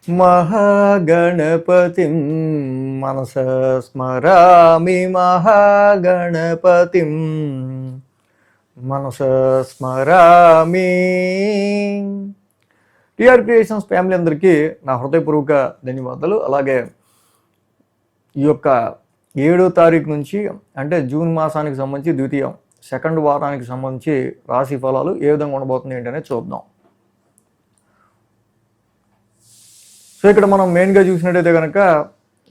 మహాగణపతిం మనసా స్మరామి మహాగణపతిం మనసా స్మరామి. TR creations family అందరికీ నా హృదయపూర్వక ధన్యవాదాలు. అలాగే ఈ యొక్క 7వ తారీఖు నుంచి అంటే జూన్ మాసానికి సంబంధించి ద్వితీయం సెకండ్ వారానికి సంబంధించి రాశి ఫలాలు ఏ విధంగా ఉండబోతుంది ఏంటనేది చూద్దాం. సో ఇక్కడ మనం మెయిన్గా చూసినట్టయితే కనుక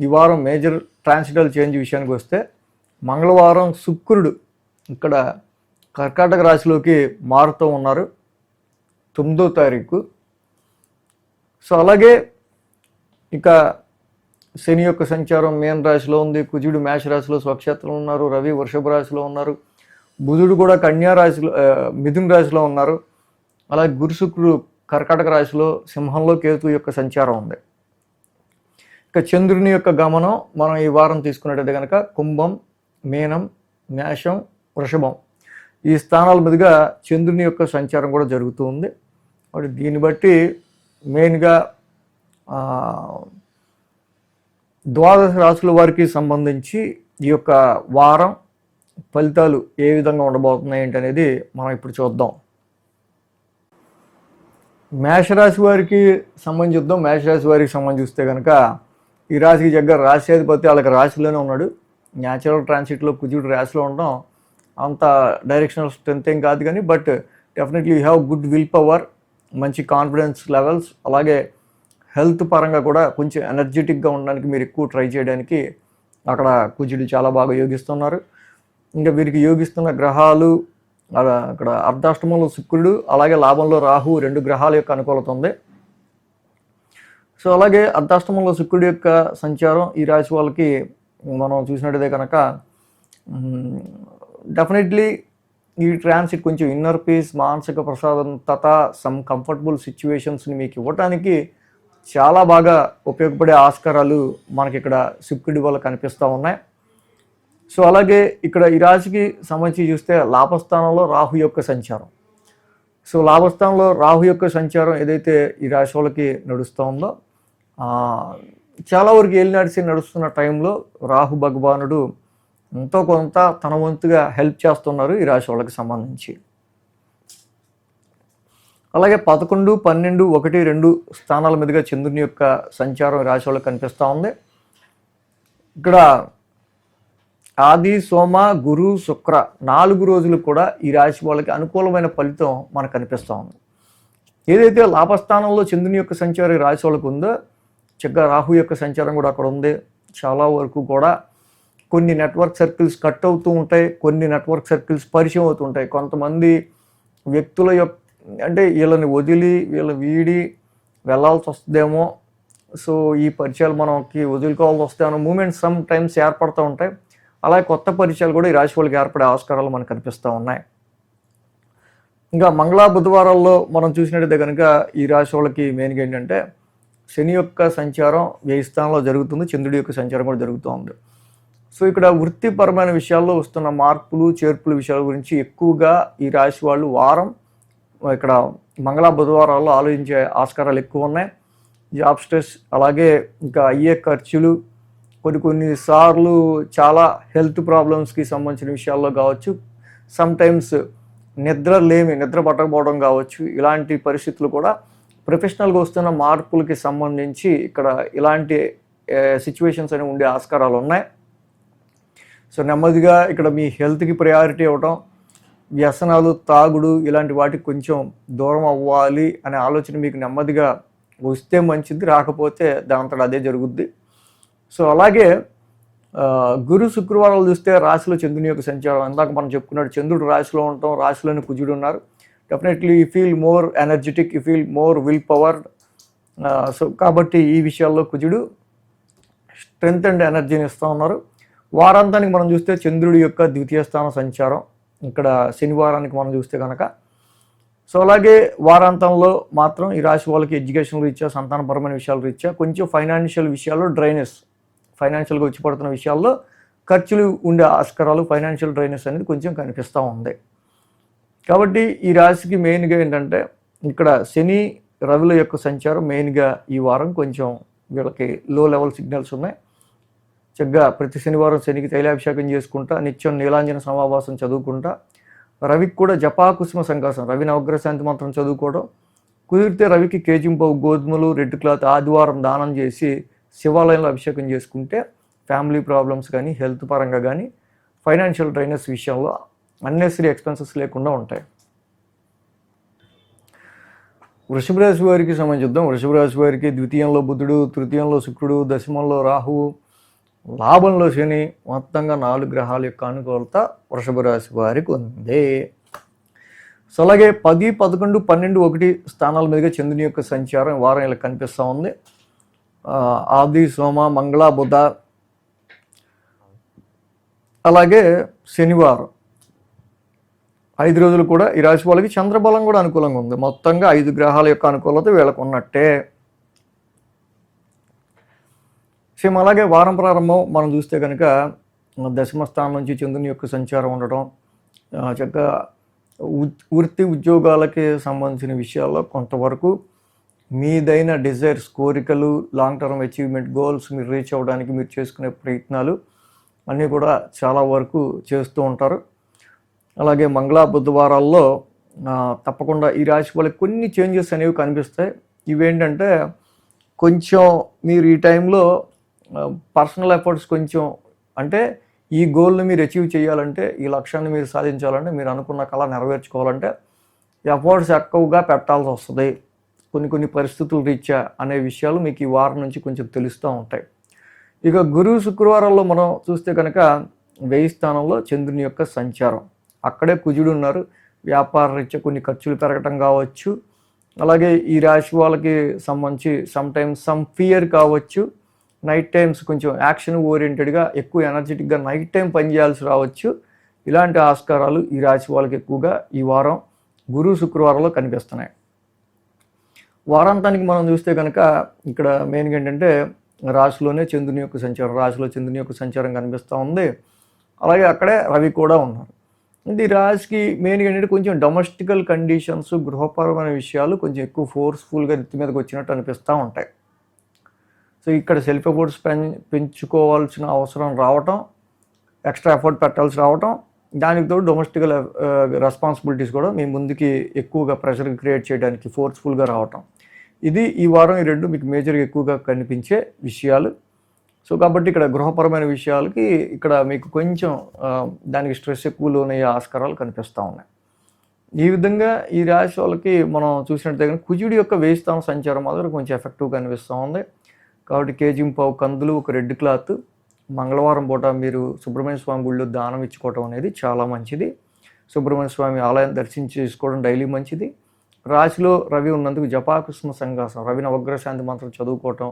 ఈ వారం మేజర్ ట్రాన్సిటల్ చేంజ్ విషయానికి వస్తే మంగళవారం శుక్రుడు ఇక్కడ కర్కాటక రాశిలోకి మారుతూ ఉన్నారు 9వ తారీఖు. సో అలాగే ఇక శని యొక్క సంచారం మీన రాశిలో ఉంది, కుజుడు మేష రాశిలో స్వక్షేత్రంలో ఉన్నారు, రవి వృషభ రాశిలో ఉన్నారు, బుధుడు కూడా కన్యా రాశిలో మిథున రాశిలో ఉన్నారు. అలాగే గురు శుక్రుడు కర్కాటక రాశిలో, సింహంలో కేతు యొక్క సంచారం ఉంది. ఇక చంద్రుని యొక్క గమనం మనం ఈ వారం తీసుకున్నట్టయితే కనుక కుంభం, మీనం, మేషం, వృషభం ఈ స్థానాల మీదుగా చంద్రుని యొక్క సంచారం కూడా జరుగుతూ ఉంది. కాబట్టి దీన్ని బట్టి మెయిన్గా ద్వాదశ రాశుల వారికి సంబంధించి ఈ యొక్క వారం ఫలితాలు ఏ విధంగా ఉండబోతున్నాయి ఏంటనేది మనం ఇప్పుడు చూద్దాం. మేషరాశి వారికి సంబంధించి చూద్దాం. మేషరాశి వారికి సంబంధించి చూస్తే కనుక ఈ రాశికి దగ్గర రాశ్యాధిపతి వాళ్ళకి రాశిలోనే ఉన్నాడు. న్యాచురల్ ట్రాన్సిట్లో కుజుడు రాశిలో ఉండడం అంత డైరెక్షనల్ స్ట్రెంత్ ఏం కాదు కానీ but definitely you have good will power, మంచి కాన్ఫిడెన్స్ లెవెల్స్, అలాగే హెల్త్ పరంగా కూడా కొంచెం ఎనర్జెటిక్గా ఉండడానికి మీరు ఎక్కువ ట్రై చేయడానికి అక్కడ కుజుడు చాలా బాగా యోగిస్తున్నారు. ఇంకా వీరికి యోగిస్తున్న గ్రహాలు అక్కడ అర్ధాష్టమంలో శుక్రుడు, అలాగే లాభంలో రాహు 2 గ్రహాల యొక్క అనుకూలత ఉంది. సో అలాగే అర్ధాష్టమంలో శుక్రుడి యొక్క సంచారం ఈ రాశి వాళ్ళకి మనం చూసినట్టయితే కనుక డెఫినెట్లీ ఈ ట్రాన్సిట్ కొంచెం ఇన్నర్ పీస్, మానసిక ప్రశాంతత, సమ్ కంఫర్టబుల్ సిచ్యువేషన్స్ని మీకు ఇవ్వటానికి చాలా బాగా ఉపయోగపడే ఆస్కారాలు మనకి ఇక్కడ శుక్రుడి వల్ల కనిపిస్తూ ఉన్నాయి. సో అలాగే ఇక్కడ ఈ రాశికి సంబంధించి చూస్తే లాభస్థానంలో రాహు యొక్క సంచారం. సో లాభస్థానంలో రాహు యొక్క సంచారం ఏదైతే ఈ రాశి వాళ్ళకి నడుస్తూ ఉందో చాలా వరకు ఏలినాడిసి నడుస్తున్న టైంలో రాహు భగవానుడు ఎంతో కొంత తన వంతుగా హెల్ప్ చేస్తున్నారు ఈ రాశి వాళ్ళకి సంబంధించి. అలాగే 11, 12, 1, 2 స్థానాల మీదుగా చంద్రుని యొక్క సంచారం ఈ రాశి వాళ్ళకి కనిపిస్తూ ఉంది. ఇక్కడ ఆది, సోమ, గురు, శుక్ర 4 రోజులు కూడా ఈ రాశి వాళ్ళకి అనుకూలమైన ఫలితం మనకు కనిపిస్తూ ఉంది. ఏదైతే లాభస్థానంలో చంద్రుని యొక్క సంచారం ఈ రాశి వాళ్ళకు ఉందో చక్కగా రాహు యొక్క సంచారం కూడా అక్కడ ఉంది. చాలా వరకు కూడా కొన్ని నెట్వర్క్ సర్కిల్స్ కట్ అవుతూ ఉంటాయి, కొన్ని నెట్వర్క్ సర్కిల్స్ పరిచయం అవుతూ ఉంటాయి. కొంతమంది వ్యక్తుల యొక్క అంటే వీళ్ళని వదిలి వీళ్ళని వీడి వెళ్ళాల్సి వస్తుందేమో, సో ఈ పరిచయాలు మనకి వదులుకోవాల్సి వస్తాయన్న మూమెంట్స్ సమ్ టైమ్స్ ఏర్పడుతూ ఉంటాయి. అలాగే కొత్త పరిచయాలు కూడా ఈ రాశి వాళ్ళకి ఏర్పడే ఆస్కారాలు మనకు కనిపిస్తూ ఉన్నాయి. ఇంకా మంగళ బుధవారాల్లో మనం చూసినట్టయితే కనుక ఈ రాశి వాళ్ళకి మెయిన్గా ఏంటంటే శని యొక్క సంచారం 1000 స్థానంలో జరుగుతుంది, చంద్రుడి యొక్క సంచారం కూడా జరుగుతూ ఉంది. సో ఇక్కడ వృత్తిపరమైన విషయాల్లో వస్తున్న మార్పులు చేర్పుల విషయాల గురించి ఎక్కువగా ఈ రాశి వాళ్ళు వారం ఇక్కడ మంగళ బుధవారాల్లో ఆలోచించే ఆస్కారాలు ఎక్కువ ఉన్నాయి. జాబ్ స్ట్రెస్, అలాగే ఇంకా అయ్యే ఖర్చులు, కొన్ని సార్లు చాలా హెల్త్ ప్రాబ్లమ్స్కి సంబంధించిన విషయాల్లో కావచ్చు, సమ్టైమ్స్ నిద్ర పట్టకపోవడం కావచ్చు, ఇలాంటి పరిస్థితులు కూడా ప్రొఫెషనల్గా వస్తున్న మార్పులకి సంబంధించి ఇక్కడ ఇలాంటి సిచ్యువేషన్స్ అనేవి ఉండే ఆస్కారాలు ఉన్నాయి. సో నెమ్మదిగా ఇక్కడ మీ హెల్త్కి ప్రయారిటీ ఇవ్వటం, వ్యసనాలు, తాగుడు ఇలాంటి వాటికి కొంచెం దూరం అవ్వాలి అనే ఆలోచన మీకు నెమ్మదిగా వస్తే మంచిది, రాకపోతే దాంతో అదే జరుగుద్ది. సో అలాగే గురు శుక్రవారాలు చూస్తే రాశిలో చంద్రుని యొక్క సంచారం ఇందాక మనం చెప్పుకున్నట్టు చంద్రుడు రాశిలో ఉండటం, రాశిలోని కుజుడు ఉన్నారు. Definitely you feel more energetic, you feel more will power. So కాబట్టి ఈ విషయాల్లో కుజుడు స్ట్రెంగ్త్ అండ్ ఎనర్జీని ఇస్తూ ఉన్నారు. వారాంతానికి మనం చూస్తే చంద్రుడి యొక్క ద్వితీయ స్థాన సంచారం ఇక్కడ శనివారానికి మనం చూస్తే కనుక. సో అలాగే వారాంతంలో మాత్రం ఈ రాశి వాళ్ళకి ఎడ్యుకేషన్ రీత్యా, సంతానపరమైన విషయాల రీత్యా కొంచెం ఫైనాన్షియల్ విషయాల్లో డ్రైనెస్, ఫైనాన్షియల్గా వచ్చి పడుతున్న విషయాల్లో ఖర్చులు ఉండే ఆస్కారాలు, ఫైనాన్షియల్ డ్రైనెస్ అనేది కొంచెం కనిపిస్తూ ఉంది. కాబట్టి ఈ రాశికి మెయిన్గా ఏంటంటే ఇక్కడ శని రవిల యొక్క సంచారం మెయిన్గా ఈ వారం కొంచెం వీళ్ళకి లో లెవెల్ సిగ్నల్స్ ఉన్నాయి. చక్కగా ప్రతి శనివారం శనికి తైలాభిషేకం చేసుకుంటా, నిత్యం నీలాంజన సమావాసం చదువుకుంటా, రవికి కూడా జపాకుసుమ సంకాసం రవి నవగ్రహ శాంతి మంత్రం చదువుకోవడం, కుదిరితే రవికి కేజింపావు గోధుమలు రెడ్ క్లాత్ ఆదివారం దానం చేసి శివాలయంలో అభిషేకం చేసుకుంటే ఫ్యామిలీ ప్రాబ్లమ్స్ కానీ హెల్త్ పరంగా కానీ ఫైనాన్షియల్ డ్రైనెస్ విషయంలో అన్నెసరీ ఎక్స్పెన్సెస్ లేకుండా ఉంటాయి. వృషభ రాశి వారికి సంబంధించుద్దాం. వృషభ రాశి వారికి ద్వితీయంలో బుధుడు, తృతీయంలో శుక్రుడు, దశమంలో రాహువు, లాభంలో శని, మొత్తంగా 4 గ్రహాల యొక్క అనుకూలత వృషభ రాశి వారికి ఉంది. సో అలాగే 10, 11, 12, 1 స్థానాల మీదుగా చంద్రుని యొక్క సంచారం వారం ఇలా కనిపిస్తూ ఉంది. ఆది, సోమ, మంగళ, బుధ, అలాగే శనివారం 5 రోజులు కూడా ఈ రాశి వాళ్ళకి చంద్రబలం కూడా అనుకూలంగా ఉంది. మొత్తంగా 5 గ్రహాల యొక్క అనుకూలత వీళ్ళకు ఉన్నట్టే. సేమ్ అలాగే వారం ప్రారంభం మనం చూస్తే కనుక దశమ స్థానం నుంచి చంద్రుని యొక్క సంచారం ఉండటం, చక్కగా వృత్తి ఉద్యోగాలకి సంబంధించిన విషయాల్లో కొంతవరకు మీదైన డిజైర్స్, కోరికలు, లాంగ్ టర్మ్ అచీవ్మెంట్ గోల్స్ మీరు రీచ్ అవ్వడానికి మీరు చేసుకునే ప్రయత్నాలు అన్నీ కూడా చాలా వరకు చేస్తూ ఉంటారు. అలాగే మంగళ బుధవారాల్లో తప్పకుండా ఈ రాశి వాళ్ళకి కొన్ని చేంజెస్ అనేవి కనిపిస్తాయి. ఇవేంటంటే కొంచెం మీరు ఈ టైంలో పర్సనల్ ఎఫర్ట్స్ కొంచెం, అంటే ఈ గోల్ని మీరు అచీవ్ చేయాలంటే, ఈ లక్ష్యాన్ని మీరు సాధించాలంటే, మీరు అనుకున్న కళ నెరవేర్చుకోవాలంటే ఎఫర్ట్స్ ఎక్కువగా పెట్టాల్సి వస్తుంది కొన్ని పరిస్థితులు రీత్యా అనే విషయాలు మీకు ఈ వారం నుంచి కొంచెం తెలుస్తూ ఉంటాయి. ఇక గురు శుక్రవారాల్లో మనం చూస్తే కనుక 1000 స్థానంలో చంద్రుని యొక్క సంచారం, అక్కడే కుజుడు ఉన్నారు. వ్యాపార రీత్యా కొన్ని ఖర్చులు పెరగటం కావచ్చు, అలాగే ఈ రాశి వాళ్ళకి సంబంధించి సమ్ ఫియర్ కావచ్చు, నైట్ టైమ్స్ కొంచెం యాక్షన్ ఓరియంటెడ్గా ఎక్కువ ఎనర్జెటిక్గా నైట్ టైం పనిచేయాల్సి రావచ్చు. ఇలాంటి ఆస్కారాలు ఈ రాశి వాళ్ళకి ఎక్కువగా ఈ వారం గురు శుక్రవారంలో కనిపిస్తున్నాయి. వారాంతానికి మనం చూస్తే కనుక ఇక్కడ మెయిన్గా ఏంటంటే రాశిలోనే చంద్రుని యొక్క సంచారం, రాశిలో చంద్రుని యొక్క సంచారం కనిపిస్తూ ఉంది. అలాగే అక్కడే రవి కూడా ఉన్నారు. ఇది రాశికి మెయిన్గా ఏంటంటే కొంచెం డొమెస్టికల్ కండిషన్స్, గృహపరమైన విషయాలు కొంచెం ఎక్కువ ఫోర్స్ఫుల్గా నెత్తి మీదకి వచ్చినట్టు అనిపిస్తూ ఉంటాయి. సో ఇక్కడ సెల్ఫ్ ఎఫర్ట్స్ పెంచుకోవాల్సిన అవసరం రావటం, ఎక్స్ట్రా ఎఫర్ట్ పెట్టాల్సి రావటం, దానికి తోడు డొమెస్టికల్ రెస్పాన్సిబిలిటీస్ కూడా మీ ముందుకి ఎక్కువగా ప్రెషర్ క్రియేట్ చేయడానికి ఫోర్స్ఫుల్గా రావటం, ఇది ఈ వారం ఈ రెండు మీకు మేజర్గా ఎక్కువగా కనిపించే విషయాలు. సో కాబట్టి ఇక్కడ గృహపరమైన విషయాలకి ఇక్కడ మీకు కొంచెం దానికి స్ట్రెస్ ఎక్కువ లోనయ్యే ఆస్కారాలు కనిపిస్తూ ఉన్నాయి. ఈ విధంగా ఈ రాశి వాళ్ళకి మనం చూసినట్టయితే కుజుడి యొక్క 1000 స్థానం సంచారం మాత్రం కొంచెం ఎఫెక్టివ్గా కనిపిస్తూ ఉంది. కాబట్టి కేజింపావు కందులు, ఒక రెడ్ క్లాత్ మంగళవారం పూట మీరు సుబ్రహ్మణ్య స్వామి గుళ్ళో దానం ఇచ్చుకోవడం అనేది చాలా మంచిది. సుబ్రహ్మణ్య స్వామి ఆలయం దర్శించి చేసుకోవడం డైలీ మంచిది. రాశిలో రవి ఉన్నందుకు జపాకుసుమ సంకాసం రవి నవగ్రహ శాంతి మంత్రం చదువుకోవటం,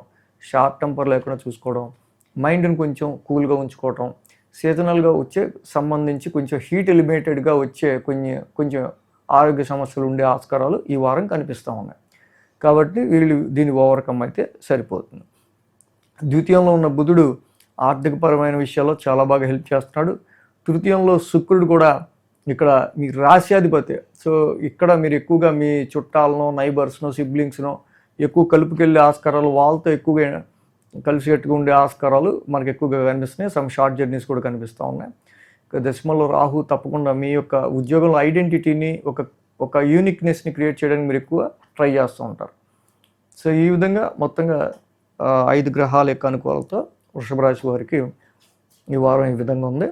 షార్ట్ టెంపర్ లేకుండా చూసుకోవడం, మైండ్ని కొంచెం కూల్గా ఉంచుకోవటం, సీజనల్గా వచ్చే సంబంధించి కొంచెం హీట్ ఎలిమినేటెడ్గా వచ్చే కొంచెం ఆరోగ్య సమస్యలు ఉండే ఆస్కారాలు ఈ వారం కనిపిస్తూ ఉన్నాయి. కాబట్టి వీళ్ళు దీన్ని ఓవర్కమ్ అయితే సరిపోతుంది. ద్వితీయంలో ఉన్న బుధుడు ఆర్థికపరమైన విషయాల్లో చాలా బాగా హెల్ప్ చేస్తున్నాడు. తృతీయంలో శుక్రుడు కూడా ఇక్కడ మీ రాశ్యాధిపతి. సో ఇక్కడ మీరు ఎక్కువగా మీ చుట్టాలను, నైబర్స్ను, సిబ్లింగ్స్ను ఎక్కువ కలుపుకెళ్ళే ఆస్కారాలు, వాళ్ళతో ఎక్కువగా కలిసికట్టుగా ఉండే ఆస్కారాలు మనకు ఎక్కువగా కనిపిస్తున్నాయి. సమ్ షార్ట్ జర్నీస్ కూడా కనిపిస్తూ ఉన్నాయి. ఇక దశమంలో రాహు తప్పకుండా మీ యొక్క ఉద్యోగంలో ఐడెంటిటీని, ఒక యూనిక్నెస్ని క్రియేట్ చేయడానికి మీరు ఎక్కువ ట్రై చేస్తూ ఉంటారు. సో ఈ విధంగా మొత్తంగా 5 గ్రహాల యొక్క అనుకూలత వృషభ రాశి వారికి ఈ వారం ఈ విధంగా ఉంది.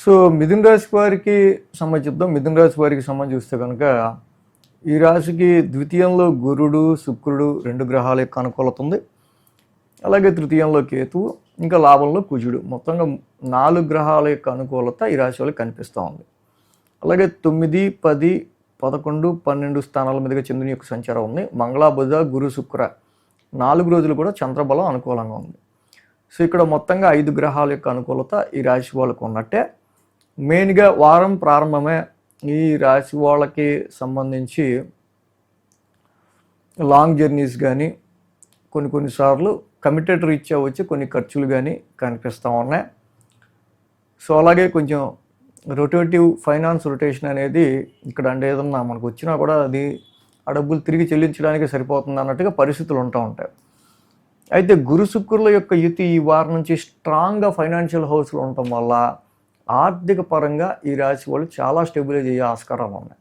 సో మిథున రాశి వారికి సంబంధించుద్దాం. మిథున రాశి వారికి సంబంధించి చూస్తే కనుక ఈ రాశికి ద్వితీయంలో గురుడు, శుక్రుడు 2 గ్రహాల యొక్క అనుకూలత ఉంది. అలాగే తృతీయంలో కేతువు, ఇంకా లాభంలో కుజుడు, మొత్తంగా 4 గ్రహాల యొక్క అనుకూలత ఈ రాశి వాళ్ళకి కనిపిస్తూ ఉంది. అలాగే 9, 10, 11, 12 స్థానాల మీదుగా చంద్రుని యొక్క సంచారం ఉంది. మంగళ, బుధ, గురు, శుక్ర 4 రోజులు కూడా చంద్రబలం అనుకూలంగా ఉంది. సో ఇక్కడ మొత్తంగా 5 గ్రహాల యొక్క అనుకూలత ఈ రాశి వాళ్ళకు ఉన్నట్టే. మెయిన్గా వారం ప్రారంభమే ఈ రాశి వాళ్ళకి సంబంధించి లాంగ్ జర్నీస్ కానీ, కొన్నిసార్లు కమిటెడ్ రీత్యా వచ్చి కొన్ని ఖర్చులు కానీ కనిపిస్తూ ఉన్నాయి. సో అలాగే కొంచెం రొటేటివ్ ఫైనాన్స్ రొటేషన్ అనేది ఇక్కడ అంటే ఏదన్నా మనకు వచ్చినా కూడా అది ఆ డబ్బులు తిరిగి చెల్లించడానికి సరిపోతుంది అన్నట్టుగా పరిస్థితులు ఉంటూ ఉంటాయి. అయితే గురు శుక్రుల యొక్క యుతి ఈ వారం నుంచి స్ట్రాంగ్గా ఫైనాన్షియల్ హౌస్లో ఉండటం వల్ల ఆర్థిక పరంగా ఈ రాశి వాళ్ళు చాలా స్టెబిలైజ్ అయ్యే ఆస్కారాలు ఉన్నాయి.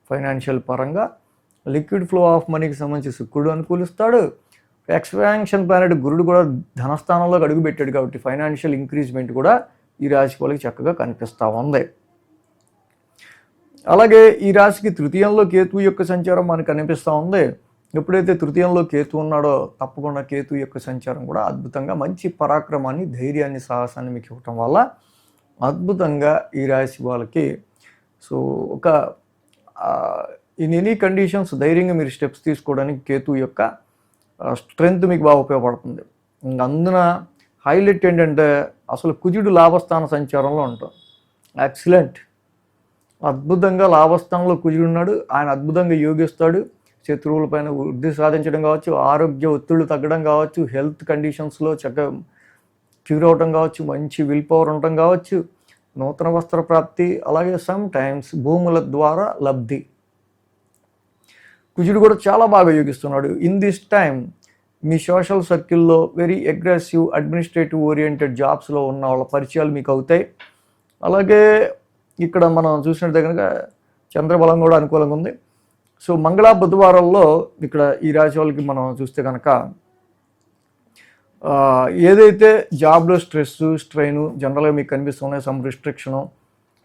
ఫైనాన్షియల్ పరంగా లిక్విడ్ ఫ్లో ఆఫ్ మనీకి సంబంధించి శుక్రుడు అనుకూలిస్తాడు. ఎక్స్పాన్షన్ ప్లానెట్ గురుడు కూడా ధనస్థానంలోకి అడుగుపెట్టాడు కాబట్టి ఫైనాన్షియల్ ఇంక్రీజ్మెంట్ కూడా ఈ రాశి వాళ్ళకి చక్కగా కనిపిస్తూ ఉంది. అలాగే ఈ రాశికి తృతీయంలో కేతువు యొక్క సంచారం మనకు కనిపిస్తూ ఉంది. ఎప్పుడైతే తృతీయంలో కేతు ఉన్నాడో తప్పకుండా కేతు యొక్క సంచారం కూడా అద్భుతంగా మంచి పరాక్రమాన్ని, ధైర్యాన్ని, సాహసాన్ని మీకు ఇవ్వటం వల్ల అద్భుతంగా ఈ రాశి వాళ్ళకి సో ఒక ఇన్ ఎనీ కండిషన్స్ ధైర్యంగా మీరు స్టెప్స్ తీసుకోవడానికి కేతు యొక్క స్ట్రెంగ్త్ మీకు బాగా ఉపయోగపడుతుంది. అందున హైలైట్ ఏంటంటే అసలు కుజుడు లాభస్థాన సంచారంలో ఉంటాం. ఎక్సలెంట్, అద్భుతంగా లాభస్థానంలో కుజుడు ఉన్నాడు. ఆయన అద్భుతంగా యోగిస్తాడు. శత్రువుల పైన వృద్ధి సాధించడం కావచ్చు, ఆరోగ్య ఒత్తిళ్లు తగ్గడం కావచ్చు, హెల్త్ కండిషన్స్లో చక్కగా క్యూర్ అవటం కావచ్చు, మంచి విల్ పవర్ ఉండటం కావచ్చు, నూతన వస్త్ర ప్రాప్తి, అలాగే సమ్ టైమ్స్ భూముల ద్వారా లబ్ధి. కుజుడు కూడా చాలా బాగా యోగిస్తున్నాడు. ఇన్ దిస్ టైం మీ సోషల్ సర్కిల్లో వెరీ అగ్రెసివ్ అడ్మినిస్ట్రేటివ్ ఓరియంటెడ్ జాబ్స్లో ఉన్న వాళ్ళ పరిచయాలు మీకు అవుతాయి. అలాగే ఇక్కడ మనం చూసినట్టు కనుక చంద్రబలం కూడా అనుకూలంగా ఉంది. సో మంగళ బుధవారాల్లో ఇక్కడ ఈ రాశి వాళ్ళకి మనం చూస్తే కనుక ఏదైతే జాబ్లో స్ట్రెస్, స్ట్రెయిన్ జనరల్గా మీకు కనిపిస్తున్నాయి, సమ్ రిస్ట్రిక్షను,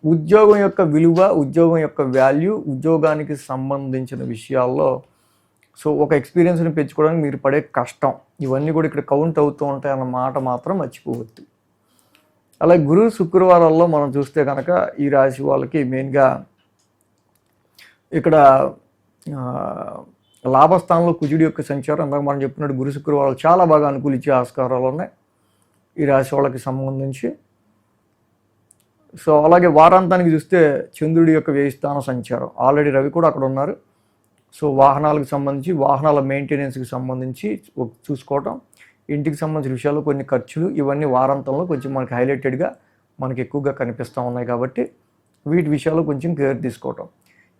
ఉద్యోగం యొక్క విలువ, ఉద్యోగం యొక్క వాల్యూ, ఉద్యోగానికి సంబంధించిన విషయాల్లో సో ఒక ఎక్స్పీరియన్స్ని పెంచుకోవడానికి మీరు పడే కష్టం, ఇవన్నీ కూడా ఇక్కడ కౌంట్ అవుతూ ఉంటాయి అన్న మాట మాత్రం మర్చిపోవద్దు. అలాగే గురు శుక్రవారాల్లో మనం చూస్తే కనుక ఈ రాశి వాళ్ళకి మెయిన్గా ఇక్కడ లాభస్థానంలో కుజుడి యొక్క సంచారం, అందాక మనం చెప్పినట్టు గురు శుక్రవారాలు చాలా బాగా అనుకూలించే ఆస్కారాలు ఉన్నాయి ఈ రాశి వాళ్ళకి సంబంధించి. సో అలాగే వారాంతానికి చూస్తే చంద్రుడి యొక్క వ్యయ స్థాన సంచారం, ఆల్రెడీ రవి కూడా అక్కడ ఉన్నారు. సో వాహనాలకు సంబంధించి, వాహనాల మెయింటెనెన్స్కి సంబంధించి చూసుకోవటం, ఇంటికి సంబంధించిన విషయాల్లో కొన్ని ఖర్చులు, ఇవన్నీ వారాంతంలో కొంచెం మనకి హైలైటెడ్గా మనకి ఎక్కువగా కనిపిస్తూ ఉన్నాయి కాబట్టి వీటి విషయాల్లో కొంచెం కేర్ తీసుకోవటం.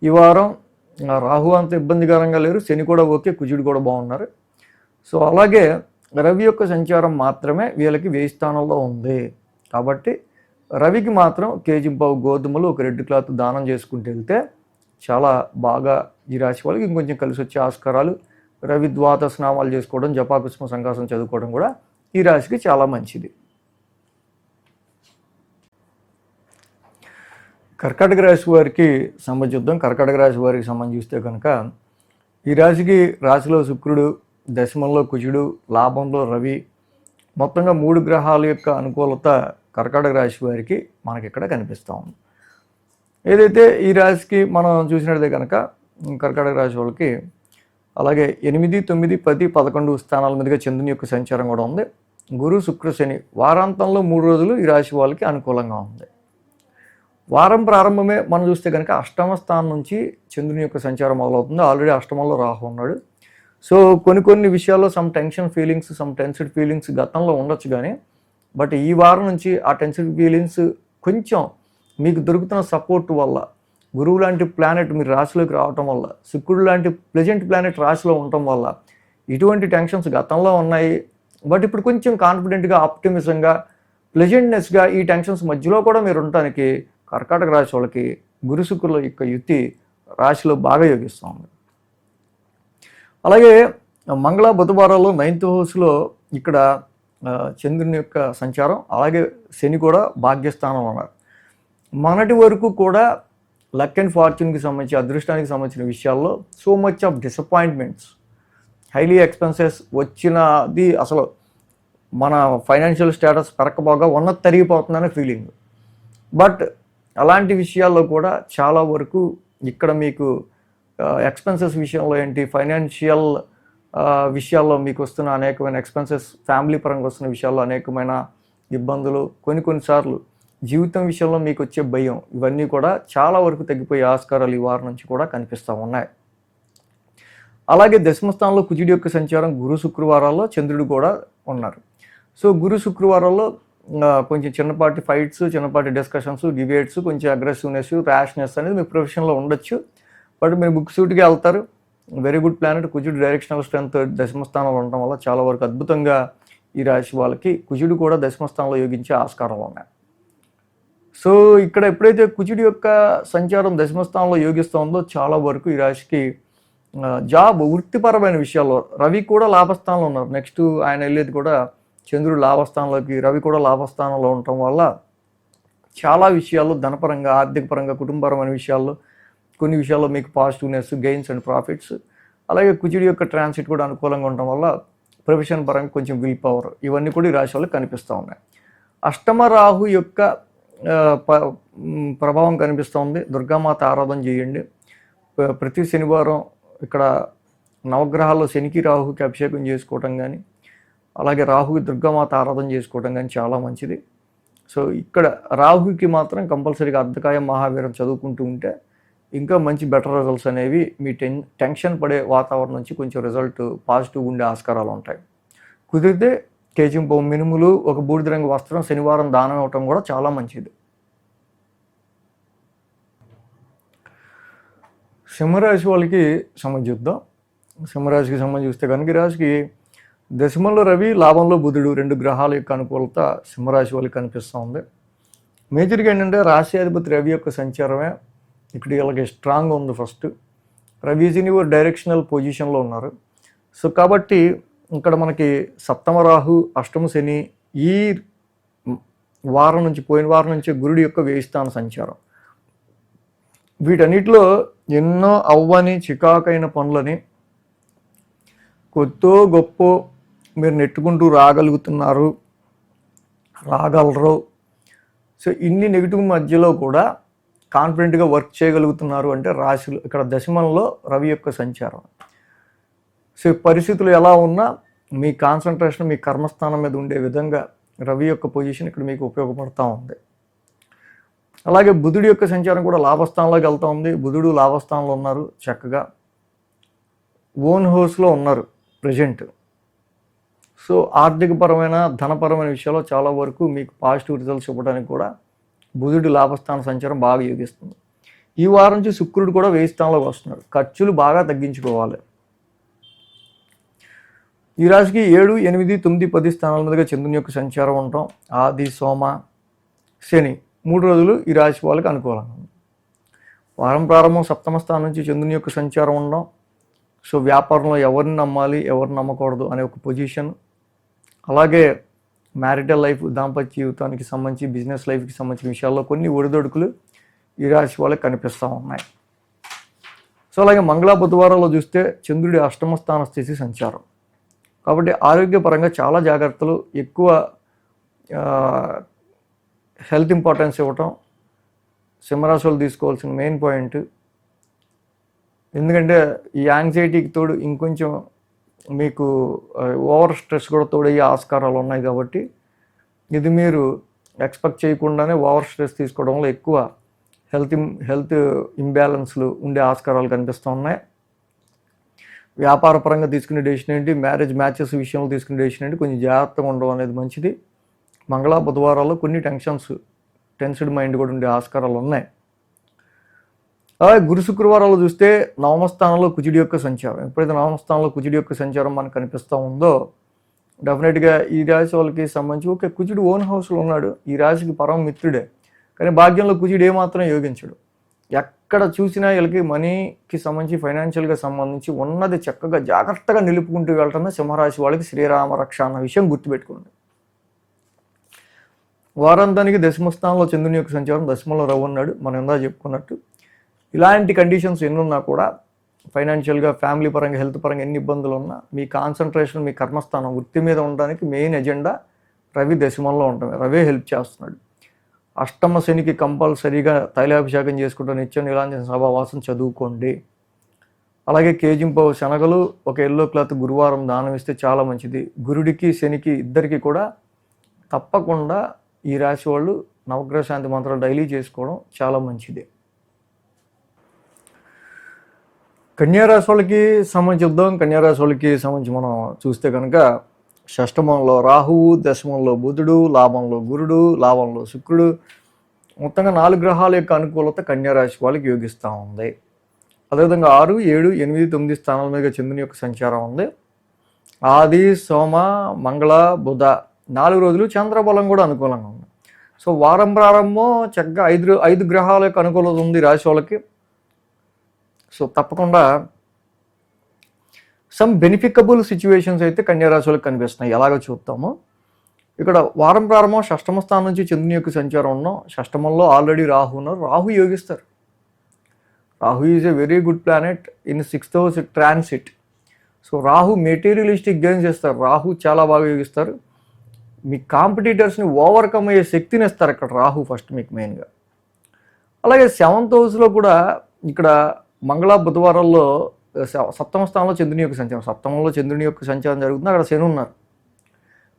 ఈ వారం రాహు అంత ఇబ్బందికరంగా లేరు, శని కూడా ఓకే, కుజుడు కూడా బాగున్నారు. సో అలాగే రవి యొక్క సంచారం మాత్రమే వీళ్ళకి వ్యయ స్థానంలో ఉంది కాబట్టి రవికి మాత్రం కేజీంపావు గోధుమలు, ఒక రెడ్ క్లాత్ దానం చేసుకుంటూ వెళ్తే చాలా బాగా ఈ రాశి వాళ్ళకి ఇంకొంచెం కలిసి వచ్చే ఆస్కారాలు. రవి ద్వాదశ నామాలు చేసుకోవడం, జపాకుష్మ సంకాసం చదువుకోవడం కూడా ఈ రాశికి చాలా మంచిది. కర్కాటక రాశి వారికి సంబంధిద్దాం. కర్కాటక రాశి వారికి సంబంధించి చూస్తే కనుక ఈ రాశికి రాశిలో శుక్రుడు, దశమంలో కుజుడు, లాభంలో రవి, మొత్తంగా 3 గ్రహాల యొక్క అనుకూలత కర్కాటక రాశి వారికి మనకి ఇక్కడ కనిపిస్తూ ఉంది. ఏదైతే ఈ రాశికి మనం చూసినట్లయితే కనుక కర్కాటక రాశి వాళ్ళకి అలాగే 8, 9, 10, 11 స్థానాల మీదుగా చంద్రుని యొక్క సంచారం కూడా ఉంది. గురు శుక్ర శని వారాంతంలో 3 రోజులు ఈ రాశి వాళ్ళకి అనుకూలంగా ఉంది. వారం ప్రారంభమే మనం చూస్తే కనుక అష్టమ స్థానం నుంచి చంద్రుని యొక్క సంచారం మొదలవుతుంది. ఆల్రెడీ అష్టమంలో రాహు ఉన్నాడు. సో కొన్ని విషయాల్లో some tension feelings, some tensed feelings గతంలో ఉండొచ్చు కానీ బట్ ఈ వారం నుంచి ఆ టెన్స్డ్ ఫీలింగ్స్ కొంచెం మీకు దొరుకుతున్న సపోర్ట్ వల్ల, గురువు లాంటి ప్లానెట్ మీరు రాశిలోకి రావటం వల్ల, శుక్రుడు లాంటి ప్లెజెంట్ ప్లానెట్ రాశిలో ఉండటం వల్ల ఇటువంటి టెన్షన్స్ గతంలో ఉన్నాయి. బట్ ఇప్పుడు కొంచెం కాన్ఫిడెంట్గా, ఆప్టిమిజంగా, ప్లెజెంట్నెస్గా ఈ టెన్షన్స్ మధ్యలో కూడా మీరు ఉండటానికి కర్కాటక రాశి వాళ్ళకి గురు శుక్రుల యొక్క యుతి రాశిలో బాగా యోగిస్తుంది. అలాగే మంగళ బుధవారాల్లో 9th హౌస్లో ఇక్కడ చంద్రుని యొక్క సంచారం, అలాగే శని కూడా భాగ్యస్థానంలో ఉన్నారు. మొన్నటి వరకు కూడా లక్ అండ్ ఫార్చ్యూన్కి సంబంధించి, అదృష్టానికి సంబంధించిన విషయాల్లో so much of disappointments, highly expenses వచ్చినది, అసలు మన ఫైనాన్షియల్ స్టేటస్ పెరగబోగా ఉన్నది తరిగిపోతుందనే ఫీలింగ్. బట్ అలాంటి విషయాల్లో కూడా చాలా వరకు ఇక్కడ మీకు ఎక్స్పెన్సెస్ విషయంలో ఏంటి, ఫైనాన్షియల్ విషయాల్లో మీకు వస్తున్న అనేకమైన ఎక్స్పెన్సెస్, ఫ్యామిలీ పరంగా వస్తున్న విషయాల్లో అనేకమైన ఇబ్బందులు, కొన్నిసార్లు జీవితం విషయంలో మీకు వచ్చే భయం, ఇవన్నీ కూడా చాలా వరకు తగ్గిపోయే ఆస్కారాలు ఈ వారం నుంచి కూడా కనిపిస్తూ ఉన్నాయి. అలాగే దశమస్థానంలో కుజుడి యొక్క సంచారం, గురు శుక్రవారాల్లో చంద్రుడు కూడా ఉన్నారు. సో గురు శుక్రవారాల్లో కొంచెం చిన్నపాటి ఫైట్స్, చిన్నపాటి డిస్కషన్స్, డిబేట్స్, కొంచెం అగ్రెసివ్నెస్, ర్యాష్నెస్ అనేది మీ ప్రొఫెషన్లో ఉండొచ్చు. బట్ మీరు బుక్ సూట్గా వెళ్తారు. వెరీ గుడ్ ప్లానెట్ కుజుడు డైరెక్షనల్ స్ట్రెంత్ దశమ స్థానంలో ఉండటం వల్ల చాలా వరకు అద్భుతంగా ఈ రాశి వాళ్ళకి కుజుడు కూడా దశమ స్థానంలో యోగించే ఆస్కారాలు ఉన్నాయి. సో ఇక్కడ ఎప్పుడైతే కుజుడి యొక్క సంచారం దశమ స్థానంలో యోగిస్తుందో చాలా వరకు ఈ రాశికి జాబ్, వృత్తిపరమైన విషయాల్లో రవి కూడా లాభస్థానంలో ఉన్నారు. నెక్స్ట్ ఆయన వెళ్ళేది కూడా చంద్రుడు లాభస్థానంలోకి, రవి కూడా లాభస్థానంలో ఉండటం వల్ల చాలా విషయాల్లో ధనపరంగా, ఆర్థిక పరంగా, కుటుంబపరమైన విషయాల్లో కొన్ని విషయాల్లో మీకు పాజిటివ్నెస్, గెయిన్స్ అండ్ ప్రాఫిట్స్, అలాగే కుజుడి యొక్క ట్రాన్సిట్ కూడా అనుకూలంగా ఉండటం వల్ల ప్రొఫెషన్ పరంగా కొంచెం విల్ పవర్, ఇవన్నీ కూడా ఈ రాశి వాళ్ళకి కనిపిస్తూ ఉన్నాయి. అష్టమ రాహు యొక్క ప్రభావం కనిపిస్తుంది. దుర్గామాత ఆరాధన చేయండి. ప్రతి శనివారం ఇక్కడ నవగ్రహాల్లో శనికి, రాహుకి అభిషేకం చేసుకోవటం కానీ, అలాగే రాహుకి దుర్గామాత ఆరాధన చేసుకోవటం కానీ చాలా మంచిది. సో ఇక్కడ రాహుకి మాత్రం కంపల్సరీగా అర్ధకాయ మహావీరం చదువుకుంటూ ఉంటే ఇంకా మంచి బెటర్ రిజల్ట్స్ అనేవి మీ టెన్షన్ పడే వాతావరణం నుంచి కొంచెం రిజల్ట్ పాజిటివ్ ఉండే ఆస్కారాలు ఉంటాయి. కుదిరితే కేజింపు మినుములు, ఒక బూడిద రంగు వస్త్రం శనివారం దానం ఇవ్వటం కూడా చాలా మంచిది. సింహరాశి వాళ్ళకి సంబంధించి చూద్దాం. సింహరాశికి సంబంధించి చూస్తే కనుక ఈ రాశికి దశమంలో రవి, లాభంలో బుధుడు, 2 గ్రహాల యొక్క అనుకూలత సింహరాశి వాళ్ళకి కనిపిస్తూ ఉంది. మేజర్గా ఏంటంటే రాశ్యాధిపతి రవి యొక్క సంచారమే ఇక్కడ వీళ్ళకి స్ట్రాంగ్ ఉంది. ఫస్ట్ రవిజీని డైరెక్షనల్ పొజిషన్లో ఉన్నారు. సో కాబట్టి ఇక్కడ మనకి సప్తమ రాహు, అష్టమ శని, ఈ వారం నుంచి, పోయిన వారం నుంచి గురుడి యొక్క వ్యయస్థాన సంచారం, వీటన్నిటిలో ఎన్నో అవ్వని చికాకైన పనులని కొత్తో గొప్ప మీరు నెట్టుకుంటూ రాగలరు. సో ఇన్ని నెగిటివ్ మధ్యలో కూడా కాన్ఫిడెంట్గా వర్క్ చేయగలుగుతున్నారు అంటే రాశులు ఇక్కడ దశమంలో రవి యొక్క సంచారం. సో పరిస్థితులు ఎలా ఉన్నా మీ కాన్సన్ట్రేషన్ మీ కర్మస్థానం మీద ఉండే విధంగా రవి యొక్క పొజిషన్ ఇక్కడ మీకు ఉపయోగపడుతూ ఉంది. అలాగే బుధుడి యొక్క సంచారం కూడా లాభస్థానంలోకి వెళ్తూ ఉంది. బుధుడు లాభస్థానంలో ఉన్నారు, చక్కగా ఓన్ హౌస్లో ఉన్నారు ప్రజెంట్. సో ఆర్థికపరమైన, ధనపరమైన విషయాల్లో చాలా వరకు మీకు పాజిటివ్ రిజల్ట్స్ ఇవ్వడానికి కూడా బుధుడు లాభస్థాన సంచారం బాగా యోగిస్తుంది. ఈ వారం నుంచి శుక్రుడు కూడా వ్యయ స్థానంలోకి వస్తున్నాడు. ఖర్చులు బాగా తగ్గించుకోవాలి. ఈ రాశికి 7, 8, 9, 10 స్థానాల మీదుగా చంద్రుని యొక్క సంచారం ఉండటం, ఆది, సోమ, శని 3 రోజులు ఈ రాశి వాళ్ళకి అనుకూలంగా ఉంది. వారం ప్రారంభం సప్తమ స్థానం నుంచి చంద్రుని యొక్క సంచారం ఉండడం. సో వ్యాపారంలో ఎవరిని నమ్మాలి, ఎవరిని నమ్మకూడదు అనే ఒక పొజిషన్, అలాగే మ్యారిటల్ లైఫ్, దాంపత్య జీవితానికి సంబంధించి, బిజినెస్ లైఫ్కి సంబంధించిన విషయాల్లో కొన్ని ఒడిదొడుకులు ఈ రాశి వాళ్ళకి కనిపిస్తూ ఉన్నాయి. సో అలాగే మంగళ, బుధవారాల్లో చూస్తే చంద్రుడి అష్టమ స్థాన స్థితి సంచారం. కాబట్టి ఆరోగ్యపరంగా చాలా జాగ్రత్తలు, ఎక్కువ హెల్త్ ఇంపార్టెన్స్ ఇవ్వటం సింహరాశి వాళ్ళు తీసుకోవాల్సిన మెయిన్ పాయింట్. ఎందుకంటే ఈ యాంగ్జైటీకి తోడు ఇంకొంచెం మీకు ఓవర్ స్ట్రెస్ కూడా తోడయ్యే ఆస్కారాలు ఉన్నాయి. కాబట్టి ఇది మీరు ఎక్స్పెక్ట్ చేయకుండానే ఓవర్ స్ట్రెస్ తీసుకోవడం వల్ల ఎక్కువ హెల్త్ ఇంబ్యాలెన్స్లు ఉండే ఆస్కారాలు కనిపిస్తూ ఉన్నాయి. వ్యాపార పరంగా తీసుకునే డెసిషన్ ఏంటి, మ్యాచెస్ విషయంలో తీసుకునే డెసిషన్ ఏంటి, కొంచెం జాగ్రత్తగా ఉండడం అనేది మంచిది. మంగళ, బుధవారాల్లో కొన్ని టెన్స్డ్ మైండ్ కూడా ఉండే ఆస్కారాలు ఉన్నాయి. అలాగే గురు, శుక్రవారాలు చూస్తే నవమ స్థానంలో కుజుడి యొక్క సంచారం. ఎప్పుడైతే నవమ స్థానంలో కుజుడి యొక్క సంచారం మనకు కనిపిస్తూ ఉందో డెఫినెట్గా ఈ రాశి వాళ్ళకి సంబంధించి ఓకే కుజుడు ఓన్ హౌస్లో ఉన్నాడు, ఈ రాశికి పరమ మిత్రుడే. కానీ భాగ్యంలో కుజుడు ఏమాత్రం యోగించడు. ఎక్కడ చూసినా వీళ్ళకి మనీకి సంబంధించి, ఫైనాన్షియల్గా సంబంధించి ఉన్నది చక్కగా జాగ్రత్తగా నిలుపుకుంటూ వెళ్ళటమే సింహరాశి వాళ్ళకి శ్రీరామ రక్ష అన్న విషయం గుర్తుపెట్టుకోండి. వారాంతానికి దశమ స్థానంలో చంద్రుని యొక్క సంచారం, దశమంలో రవి ఉన్నాడు. మనం ఎందా చెప్పుకున్నట్టు ఇలాంటి కండిషన్స్ ఎన్నున్నా కూడా ఫైనాన్షియల్గా, ఫ్యామిలీ పరంగా, హెల్త్ పరంగా ఎన్ని ఇబ్బందులు ఉన్నా మీ కాన్సన్ట్రేషన్, మీ కర్మస్థానం, వృత్తి మీద ఉండడానికి మెయిన్ ఎజెండా రవి దశమంలో ఉండటమే. రవే హెల్ప్ చేస్తున్నాడు. అష్టమ శనికి కంపల్సరీగా తైలాభిషేకం చేసుకుంటూ నిత్యం నీలాంజన సభావాసం చదువుకోండి. అలాగే కేజింపావు శనగలు, ఒక ఎల్లో క్లాత్ గురువారం దానం ఇస్తే చాలా మంచిది. గురుడికి, శనికి ఇద్దరికి కూడా తప్పకుండా ఈ రాశి వాళ్ళు నవగ్రహ శాంతి మంత్రాలు డైలీ చేసుకోవడం చాలా మంచిది. కన్యారాశి వాళ్ళకి సంబంధించి చూద్దాం. కన్యారాశి వాళ్ళకి సంబంధించి మనం చూస్తే కనుక షష్టమంలో రాహువు, దశమంలో బుధుడు, లాభంలో గురుడు, లాభంలో శుక్రుడు, మొత్తంగా 4 గ్రహాల యొక్క అనుకూలత కన్యా రాశి వాళ్ళకి యోగిస్తూ ఉంది. అదేవిధంగా 6, 7, 8, 9 స్థానాల మీద చంద్రుని యొక్క సంచారం ఉంది. ఆది, సోమ, మంగళ, బుధ 4 రోజులు చంద్రబలం కూడా అనుకూలంగా ఉంది. సో వారం ప్రారంభం చక్కగా 5 గ్రహాల యొక్క అనుకూలత ఉంది రాశి వాళ్ళకి. సో తప్పకుండా సమ్ బెనిఫికబుల్ సిచ్యువేషన్స్ అయితే కన్యా రాశి వాళ్ళకి కనిపిస్తున్నాయి. ఎలాగో చూద్దాము. ఇక్కడ వారం ప్రారంభం షష్టమ స్థానం నుంచి చంద్రుని యొక్క సంచారం ఉన్నాం. షష్టమంలో ఆల్రెడీ రాహు ఉన్నారు. రాహు యోగిస్తారు. Rahu is a very good planet in 6th house transit. So Rahu materialistic gains ఇస్తారు. రాహు చాలా బాగా యోగిస్తారు. మీ కాంపిటీటర్స్ని ఓవర్కమ్ అయ్యే శక్తిని ఇస్తారు ఇక్కడ రాహు ఫస్ట్ మీకు మెయిన్గా. అలాగే 7th house కూడా ఇక్కడ మంగళ బుధవారాల్లో 7వ స్థానంలో చంద్రుని యొక్క సంచారం, సప్తమంలో చంద్రుని యొక్క సంచారం జరుగుతుంది. అక్కడ శని ఉన్నారు.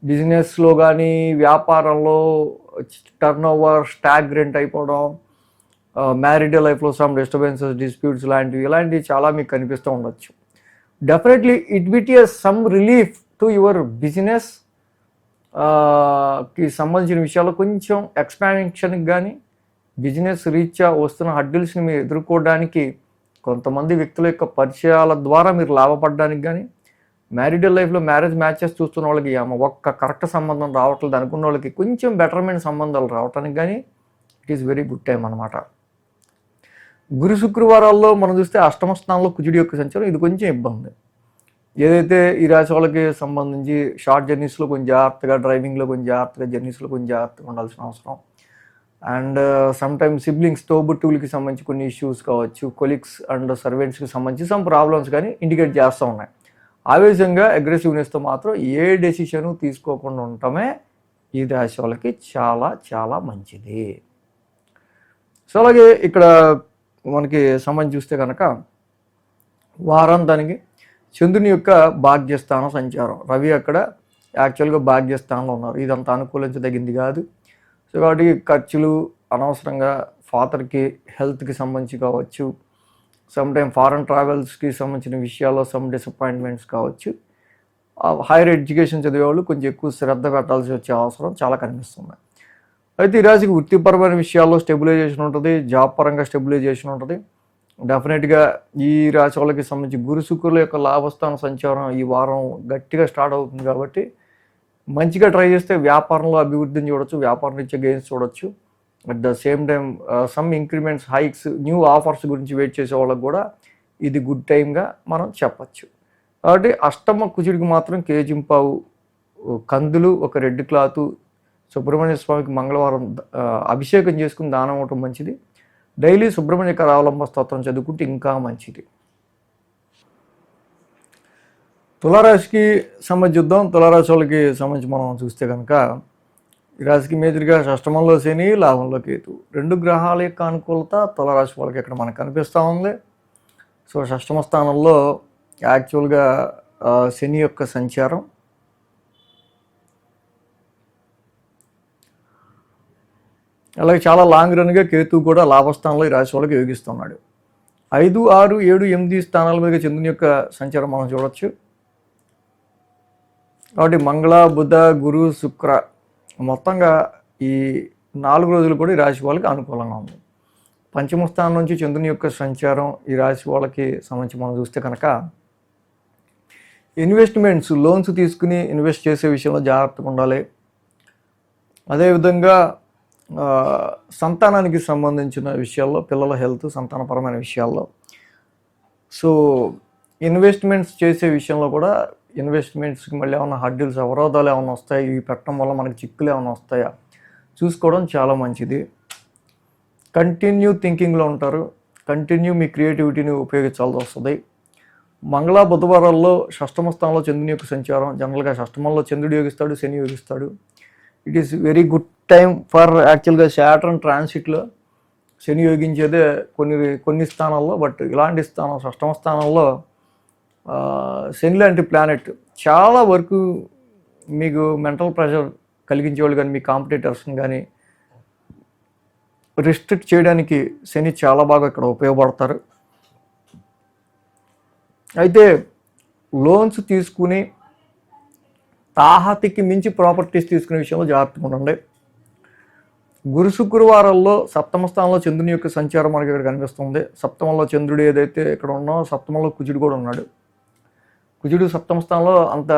బిజినెస్లో కానీ వ్యాపారంలో టర్న్ ఓవర్ స్టాగ్రెంట్ అయిపోవడం, మ్యారిటల్ లైఫ్లో సమ్ డిస్టర్బెన్సెస్, డిస్ప్యూట్స్ ఇలాంటివి చాలా మీకు కనిపిస్తూ ఉండొచ్చు. Definitely it with a some relief to your business కి సంబంధించిన విషయాల్లో కొంచెం ఎక్స్పాన్షన్కి కానీ బిజినెస్ రీత్యా వస్తున్న హడ్డిల్స్ని మీరు ఎదుర్కోవడానికి కొంతమంది వ్యక్తుల యొక్క పరిచయాల ద్వారా మీరు లాభపడడానికి కానీ, మ్యారిటల్ లైఫ్లో మ్యారేజ్ మ్యాచెస్ చూస్తున్న వాళ్ళకి ఒక్క కరెక్ట్ సంబంధం రావట్లేదు అనుకున్న వాళ్ళకి కొంచెం బెటర్మెంట్ సంబంధాలు రావడానికి కానీ it is very good time అనమాట. గురు శుక్రవారాల్లో మనం చూస్తే అష్టమ స్థానంలో కుజుడి యొక్క సంచారం, ఇది కొంచెం ఇబ్బంది. ఏదైతే ఈ రాశి వాళ్ళకి సంబంధించి షార్ట్ జర్నీస్లో కొంచెం జాగ్రత్తగా, డ్రైవింగ్లో కొంచెం జాగ్రత్తగా, జర్నీస్లో కొంచెం జాగ్రత్తగా ఉండాల్సిన అవసరం. అండ్ సమ్ టైమ్ సిబ్లింగ్స్, తోబుట్టువులకి సంబంధించి కొన్ని ఇష్యూస్ కావచ్చు, కొలీగ్స్ అండ్ సర్వెంట్స్కి సంబంధించి సమ్ ప్రాబ్లమ్స్ కానీ ఇండికేట్ చేస్తూ ఉన్నాయి. ఆవేశంగా అగ్రెసివ్నెస్తో మాత్రం ఏ డెసిషను తీసుకోకుండా ఉండటమే ఈ రాశి వాళ్ళకి చాలా చాలా మంచిది. సో అలాగే ఇక్కడ మనకి సంబంధించి చూస్తే కనుక వారాంతానికి చంద్రుని యొక్క భాగ్యస్థానం సంచారం, రవి అక్కడ యాక్చువల్గా భాగ్యస్థానంలో ఉన్నారు. ఇదంతా అనుకూలించదగింది కాదు. సో కాబట్టి ఖర్చులు అనవసరంగా ఫాదర్కి హెల్త్కి సంబంధించి కావచ్చు, సమ్ టైమ్ ఫారెన్ ట్రావెల్స్కి సంబంధించిన విషయాల్లో సమ్ డిసప్పాయింట్మెంట్స్ కావచ్చు. హైయర్ ఎడ్యుకేషన్ చదివే వాళ్ళు కొంచెం ఎక్కువ శ్రద్ధ పెట్టాల్సి వచ్చే అవసరం చాలా కనిపిస్తుంది. అయితే ఈ రాశికి వృత్తిపరమైన విషయాల్లో స్టెబిలైజేషన్ ఉంటుంది, జాబ్ పరంగా స్టెబిలైజేషన్ ఉంటుంది. డెఫినెట్గా ఈ రాశి వాళ్ళకి సంబంధించి గురు శుక్రుల యొక్క లాభస్థాన సంచారం ఈ వారం గట్టిగా స్టార్ట్ అవుతుంది కాబట్టి మంచిగా ట్రై చేస్తే వ్యాపారంలో అభివృద్ధిని చూడొచ్చు, వ్యాపారం రీత్యా గెయిన్స్ చూడొచ్చు. At the same time some increments, hikes, new offers గురించి వెయిట్ చేసే వాళ్ళకి కూడా ఇది గుడ్ టైంగా మనం చెప్పచ్చు. కాబట్టి అష్టమ కుజుడికి మాత్రం కేజింపావు కందులు, ఒక రెడ్ క్లాత్, సుబ్రహ్మణ్య స్వామికి మంగళవారం అభిషేకం చేసుకుని దానం ఇవ్వటం మంచిది. డైలీ సుబ్రహ్మణ్య కరావలంబ స్తోత్రం చదువుకుంటే ఇంకా మంచిది. తులారాశికి సంబంధిద్దాం. తులారాశి వాళ్ళకి సంబంధించి మనం చూస్తే కనుక ఈ రాశికి మేజర్గా షష్టమంలో శని, లాభంలో కేతు, 2 గ్రహాల యొక్క అనుకూలత తులారాశి వాళ్ళకి ఇక్కడ మనకు కనిపిస్తూ ఉంది. సో షష్టమ స్థానంలో యాక్చువల్గా శని యొక్క సంచారం, అలాగే చాలా లాంగ్ రన్గా కేతు కూడా లాభస్థానంలో ఈ రాశి వాళ్ళకి యోగిస్తున్నాడు. 5, 6, 7, 8 స్థానాల మీద చంద్రుని యొక్క సంచారం మనం చూడొచ్చు. కాబట్టి మంగళ, బుధ, గురు, శుక్ర మొత్తంగా ఈ 4 రోజులు కూడా ఈ రాశి వాళ్ళకి అనుకూలంగా ఉంది. పంచమ స్థానం నుంచి చంద్రుని యొక్క సంచారం ఈ రాశి వాళ్ళకి సంబంధించి మనం చూస్తే కనుక ఇన్వెస్ట్మెంట్స్, లోన్స్ తీసుకుని ఇన్వెస్ట్ చేసే విషయంలో జాగ్రత్తగా ఉండాలి. అదేవిధంగా సంతానానికి సంబంధించిన విషయాల్లో, పిల్లల హెల్త్, సంతానపరమైన విషయాల్లో, సో ఇన్వెస్ట్మెంట్స్ చేసే విషయంలో కూడా ఇన్వెస్ట్మెంట్స్కి మళ్ళీ ఏమైనా హడ్డిల్స్, అవరోధాలు ఏమైనా వస్తాయి, ఇవి పెట్టడం వల్ల మనకి చిక్కులు ఏమైనా వస్తాయా చూసుకోవడం చాలా మంచిది. కంటిన్యూ థింకింగ్లో ఉంటారు, కంటిన్యూ మీ క్రియేటివిటీని ఉపయోగించాల్సి వస్తుంది. మంగళ బుధవారాల్లో షష్టమ స్థానంలో చంద్రుని యొక్క సంచారం, జనరల్గా షష్టమంలో చంద్రుడు యోగిస్తాడు, శని యోగిస్తాడు. It is very good time for యాక్చువల్గా శాటర్న్ ట్రాన్సిట్లో శని యోగించేదే కొన్ని స్థానాల్లో. బట్ ఇలాంటి స్థానం, షష్టమ స్థానంలో శని లాంటి ప్లానెట్ చాలా వరకు మీకు మెంటల్ ప్రెషర్ కలిగించేవాళ్ళు కానీ, మీ కాంపిటీటర్స్ని కానీ రిస్ట్రిక్ట్ చేయడానికి శని చాలా బాగా ఇక్కడ ఉపయోగపడతారు. అయితే లోన్స్ తీసుకుని తాహతికి మించి ప్రాపర్టీస్ తీసుకునే విషయంలో జాగ్రత్తగా ఉండండి. గురు శుక్రవారాల్లో సప్తమ స్థానంలో చంద్రుని యొక్క సంచారం మనకి ఇక్కడ కనిపిస్తుంది. సప్తమంలో చంద్రుడు ఏదైతే ఇక్కడ ఉన్నామో సప్తమంలో కుజుడు కూడా ఉన్నాడు. కుజుడు సప్తమ స్థానంలో అంత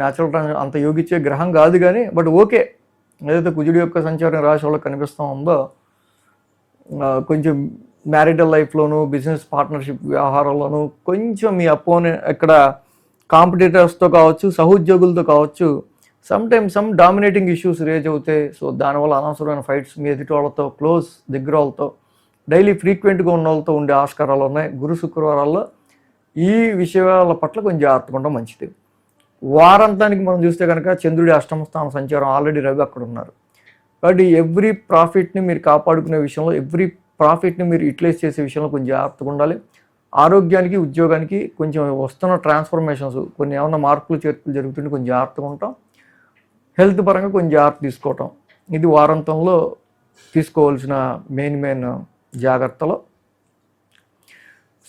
న్యాచురల్ అంత యోగిచ్చే గ్రహం కాదు కానీ బట్ ఓకే, ఏదైతే కుజుడు యొక్క సంచారం రాశి వాళ్ళకి కనిపిస్తూ ఉందో కొంచెం మ్యారిటల్ లైఫ్లోను బిజినెస్ పార్ట్నర్షిప్ వ్యవహారంలోనూ కొంచెం మీ ఇక్కడ కాంపిటీటర్స్తో కావచ్చు, సహోద్యోగులతో కావచ్చు, సమ్ డామినేటింగ్ ఇష్యూస్ రేజ్ అవుతాయి. సో దానివల్ల అనవసరమైన ఫైట్స్ మీ ఎదుటి వాళ్ళతో దగ్గర వాళ్ళతో డైలీ ఫ్రీక్వెంట్గా ఉన్న వాళ్ళతో ఉండే ఆస్కారాలు ఉన్నాయి. గురు శుక్రవారాల్లో ఈ విషయాల పట్ల కొంచెం జాగ్రత్తగా ఉండడం మంచిది. వారాంతానికి మనం చూస్తే కనుక చంద్రుడి అష్టమ స్థానం సంచారం, ఆల్రెడీ రవి అక్కడ ఉన్నారు. కాబట్టి ఎవ్రీ ప్రాఫిట్ని మీరు కాపాడుకునే విషయంలో, ఎవ్రీ ప్రాఫిట్ని మీరు యూటిలైజ్ చేసే విషయంలో కొంచెం జాగ్రత్తగా ఉండాలి. ఆరోగ్యానికి, ఉద్యోగానికి కొంచెం వస్తున్న ట్రాన్స్ఫర్మేషన్స్, కొన్ని ఏమన్నా మార్పులు చేర్పులు జరుగుతుంటే కొంచెం జాగ్రత్తగా ఉంటాం. హెల్త్ పరంగా కొంచెం జాగ్రత్త తీసుకోవటం, ఇది వారాంతంలో తీసుకోవాల్సిన మెయిన్ జాగ్రత్తలు.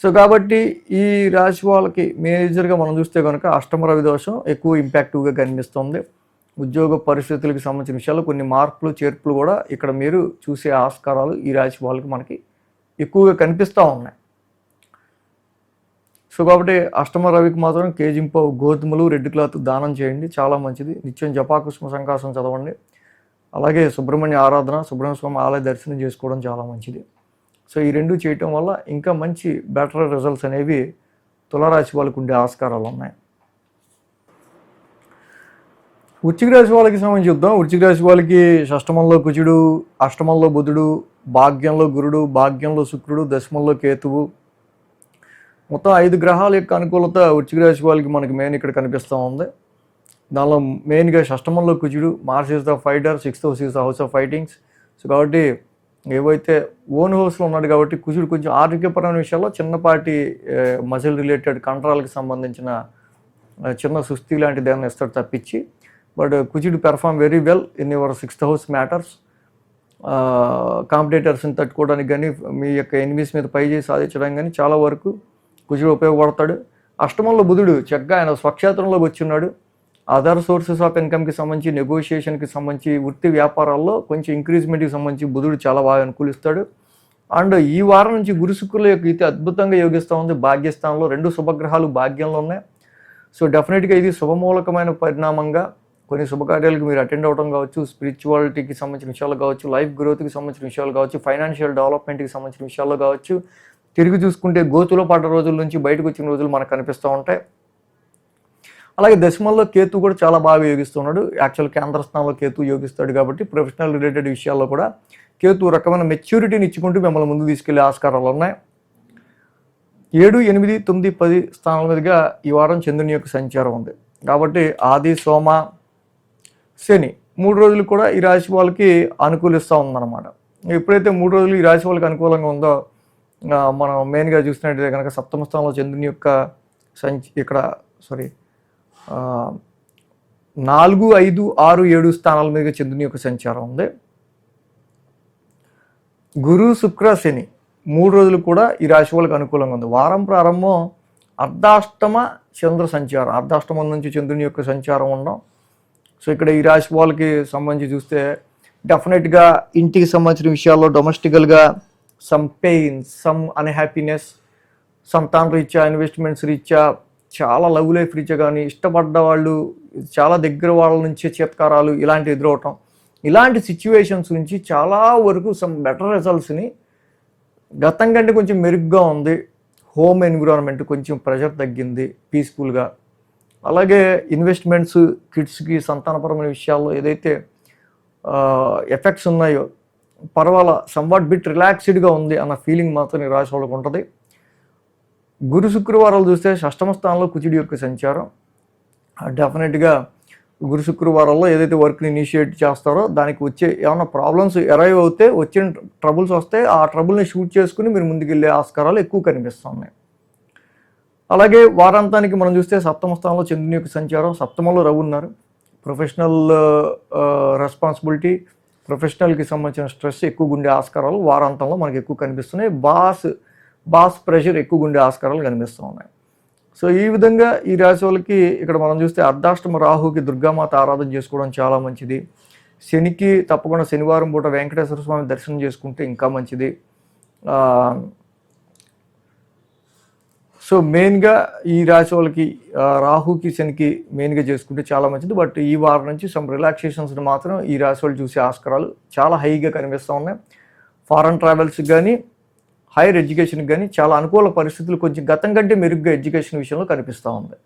సో కాబట్టి ఈ రాశి వాళ్ళకి మేజర్గా మనం చూస్తే కనుక అష్టమ రవి దోషం ఎక్కువ ఇంపాక్టివ్గా కనిపిస్తుంది. ఉద్యోగ పరిస్థితులకు సంబంధించిన విషయాల్లో కొన్ని మార్పులు చేర్పులు కూడా ఇక్కడ మీరు చూసే ఆస్కారాలు ఈ రాశి వాళ్ళకి మనకి ఎక్కువగా కనిపిస్తూ ఉన్నాయి. సో కాబట్టి అష్టమ రవికి మాత్రం కేజింపావు గోధుమలు, రెడ్ క్లాత్ దానం చేయండి, చాలా మంచిది. నిత్యం జపాకుష్మ సంకాసం చదవండి. అలాగే సుబ్రహ్మణ్య ఆరాధన, సుబ్రహ్మణ్య స్వామి ఆలయ దర్శనం చేసుకోవడం చాలా మంచిది. సో ఈ రెండు చేయటం వల్ల ఇంకా మంచి బెటర్ రిజల్ట్స్ అనేవి తులారాశి వాళ్ళకు ఉండే ఆస్కారాలు ఉన్నాయి. వృశ్చిక రాశి వాళ్ళకి సంబంధించి చూద్దాం. వృశ్చిక రాశి వాళ్ళకి షష్టమంలో కుజుడు, అష్టమంలో బుధుడు, భాగ్యంలో గురుడు, భాగ్యంలో శుక్రుడు, దశమంలో కేతువు, మొత్తం 5 గ్రహాల యొక్క అనుకూలత వృశ్చిక రాశి వాళ్ళకి మనకి మెయిన్ ఇక్కడ కనిపిస్తూ ఉంది. దానిలో మెయిన్గా షష్టమంలో కుజుడు, Mars is the fighter, 6th house is the house of fightings. So కాబట్టి ఏవైతే ఓన్ హౌస్లో ఉన్నాడు కాబట్టి కుజుడు కొంచెం ఆరోగ్యపరమైన విషయాల్లో చిన్నపాటి మజిల్ రిలేటెడ్ కండరాలకు సంబంధించిన చిన్న సుస్థి లాంటిది ఏమైనా ఇస్తాడు తప్పించి, బట్ కుజుడు perform very well in your 6th house matters. కాంపిటేటర్స్ని తట్టుకోవడానికి కానీ, మీ యొక్క ఎనిమీస్ మీద పై చేసి సాధించడానికి కానీ చాలా వరకు కుజుడు ఉపయోగపడతాడు. అష్టమంలో బుధుడు చక్కగా ఆయన స్వక్షేత్రంలోకి వచ్చిన్నాడు. అదర్ సోర్సెస్ ఆఫ్ ఇన్కమ్కి సంబంధించి, నెగోషియేషన్కి సంబంధించి, వృత్తి వ్యాపారాల్లో కొంచెం ఇంక్రీజ్మెంట్కి సంబంధించి బుధుడు చాలా బాగా అనుకూలిస్తాడు. అండ్ ఈ వారం నుంచి గురు శుక్రుల యొక్క ఇది అద్భుతంగా యోగిస్తూ ఉంది. భాగ్యస్థానంలో 2 శుభగ్రహాలు భాగ్యంలో ఉన్నాయి. సో డెఫినెట్గా ఇది శుభమూలకమైన పరిణామంగా కొన్ని శుభకార్యాలకు మీరు అటెండ్ అవ్వడం కావచ్చు, స్పిరిచువాలిటీకి సంబంధించిన విషయాలు కావచ్చు, లైఫ్ గ్రోత్కి సంబంధించిన విషయాలు కావచ్చు, ఫైనాన్షియల్ డెవలప్మెంట్కి సంబంధించిన విషయాల్లో కావచ్చు, తిరిగి చూసుకుంటే గోతులో పడ్డ రోజుల నుంచి బయటకు వచ్చిన రోజులు మనకు కనిపిస్తూ ఉంటాయి. అలాగే దశమంలో కేతు కూడా చాలా బాగా యోగిస్తున్నాడు. యాక్చువల్ కేంద్ర స్థానంలో కేతు యోగిస్తాడు కాబట్టి ప్రొఫెషనల్ రిలేటెడ్ విషయాల్లో కూడా కేతు రకమైన మెచ్యూరిటీని ఇచ్చుకుంటూ మిమ్మల్ని ముందు తీసుకెళ్లే ఆస్కారాలు ఉన్నాయి. 7, 8, 9, 10 స్థానాల మీదుగా ఈ వారం చంద్రుని యొక్క సంచారం ఉంది కాబట్టి ఆది, సోమ, శని 3 రోజులు కూడా ఈ రాశి వాళ్ళకి అనుకూలిస్తూ ఉందన్నమాట. ఎప్పుడైతే 3 రోజులు ఈ రాశి వాళ్ళకి అనుకూలంగా ఉందో మనం మెయిన్గా చూసినట్టయితే కనుక సప్తమ స్థానంలో చంద్రుని యొక్క ఇక్కడ 4, 5, 6, 7 స్థానాల మీద చంద్రుని యొక్క సంచారం ఉంది. గురు, శుక్ర, శని 3 రోజులు కూడా ఈ రాశి వాళ్ళకి అనుకూలంగా ఉంది. వారం ప్రారంభం అర్ధాష్టమ చంద్ర సంచారం, అర్ధాష్టమం నుంచి చంద్రుని యొక్క సంచారం ఉండడం. సో ఇక్కడ ఈ రాశి వాళ్ళకి సంబంధించి చూస్తే డెఫినెట్గా ఇంటికి సంబంధించిన విషయాల్లో డొమెస్టికల్గా సమ్ పెయిన్, సమ్ అన్హ్యాపీనెస్, సంతాన రీత్యా, ఇన్వెస్ట్మెంట్స్ రీత్యా, చాలా లవ్ లైఫ్ రీత్యా కానీ, ఇష్టపడ్డ వాళ్ళు చాలా దగ్గర వాళ్ళ నుంచి చేత్కారాలు ఇలాంటి ఎదురవటం, ఇలాంటి సిచ్యువేషన్స్ నుంచి చాలా వరకు సమ్ బెటర్ రిజల్ట్స్ని గతం కంటే కొంచెం మెరుగ్గా ఉంది. హోమ్ ఎన్విరాన్మెంట్ కొంచెం ప్రెషర్ తగ్గింది పీస్ఫుల్గా. అలాగే ఇన్వెస్ట్మెంట్స్, కిడ్స్కి సంతానపరమైన విషయాల్లో ఏదైతే ఎఫెక్ట్స్ ఉన్నాయో పర్వాలా సమ్వాట్ బిట్ రిలాక్స్డ్గా ఉంది అన్న ఫీలింగ్ మాత్రం ఈ రాశి వాళ్ళకు ఉంటుంది. గురు శుక్రవారాలు చూస్తే షష్టమ స్థానంలో కుజుడి యొక్క సంచారం. డెఫినెట్గా గురు శుక్రవారాల్లో ఏదైతే వర్క్ని ఇనిషియేట్ చేస్తారో దానికి వచ్చే ఏమైనా ప్రాబ్లమ్స్ అరైవ్ అవుతే, వచ్చిన ట్రబుల్స్ వస్తే ఆ ట్రబుల్ని షూట్ చేసుకుని మీరు ముందుకెళ్ళే ఆస్కారాలు ఎక్కువ కనిపిస్తున్నాయి. అలాగే వారాంతానికి మనం చూస్తే సప్తమ స్థానంలో చంద్రుని యొక్క సంచారం, సప్తమంలో రవి ఉన్నారు. ప్రొఫెషనల్ రెస్పాన్సిబిలిటీ, ప్రొఫెషనల్కి సంబంధించిన స్ట్రెస్ ఎక్కువ ఉండే ఆస్కారాలు వారాంతంలో మనకు ఎక్కువ కనిపిస్తున్నాయి. బాస్ ప్రెషర్ ఎక్కువ ఉండే ఆస్కారాలు కనిపిస్తూ ఉన్నాయి. సో ఈ విధంగా ఈ రాశి వాళ్ళకి ఇక్కడ మనం చూస్తే అర్ధాష్టమ రాహుకి దుర్గామాత ఆరాధన చేసుకోవడం చాలా మంచిది. శనికి తప్పకుండా శనివారం పూట వెంకటేశ్వర స్వామి దర్శనం చేసుకుంటే ఇంకా మంచిది. సో మెయిన్గా ఈ రాశి వాళ్ళకి రాహుకి శనికి మెయిన్గా చేసుకుంటే చాలా మంచిది. బట్ ఈ వారం నుంచి సమ్ రిలాక్సేషన్స్ని మాత్రం ఈ రాశి వాళ్ళు చూసే ఆస్కారాలు చాలా హైగా కనిపిస్తూ ఉన్నాయి. ఫారెన్ ట్రావెల్స్కి కానీ హైయర్ ఎడ్యుకేషన్కి కానీ చాలా అనుకూల పరిస్థితులు కొంచెం గతం కంటే మెరుగ్గా ఎడ్యుకేషన్ విషయంలో కనిపిస్తూ ఉంది.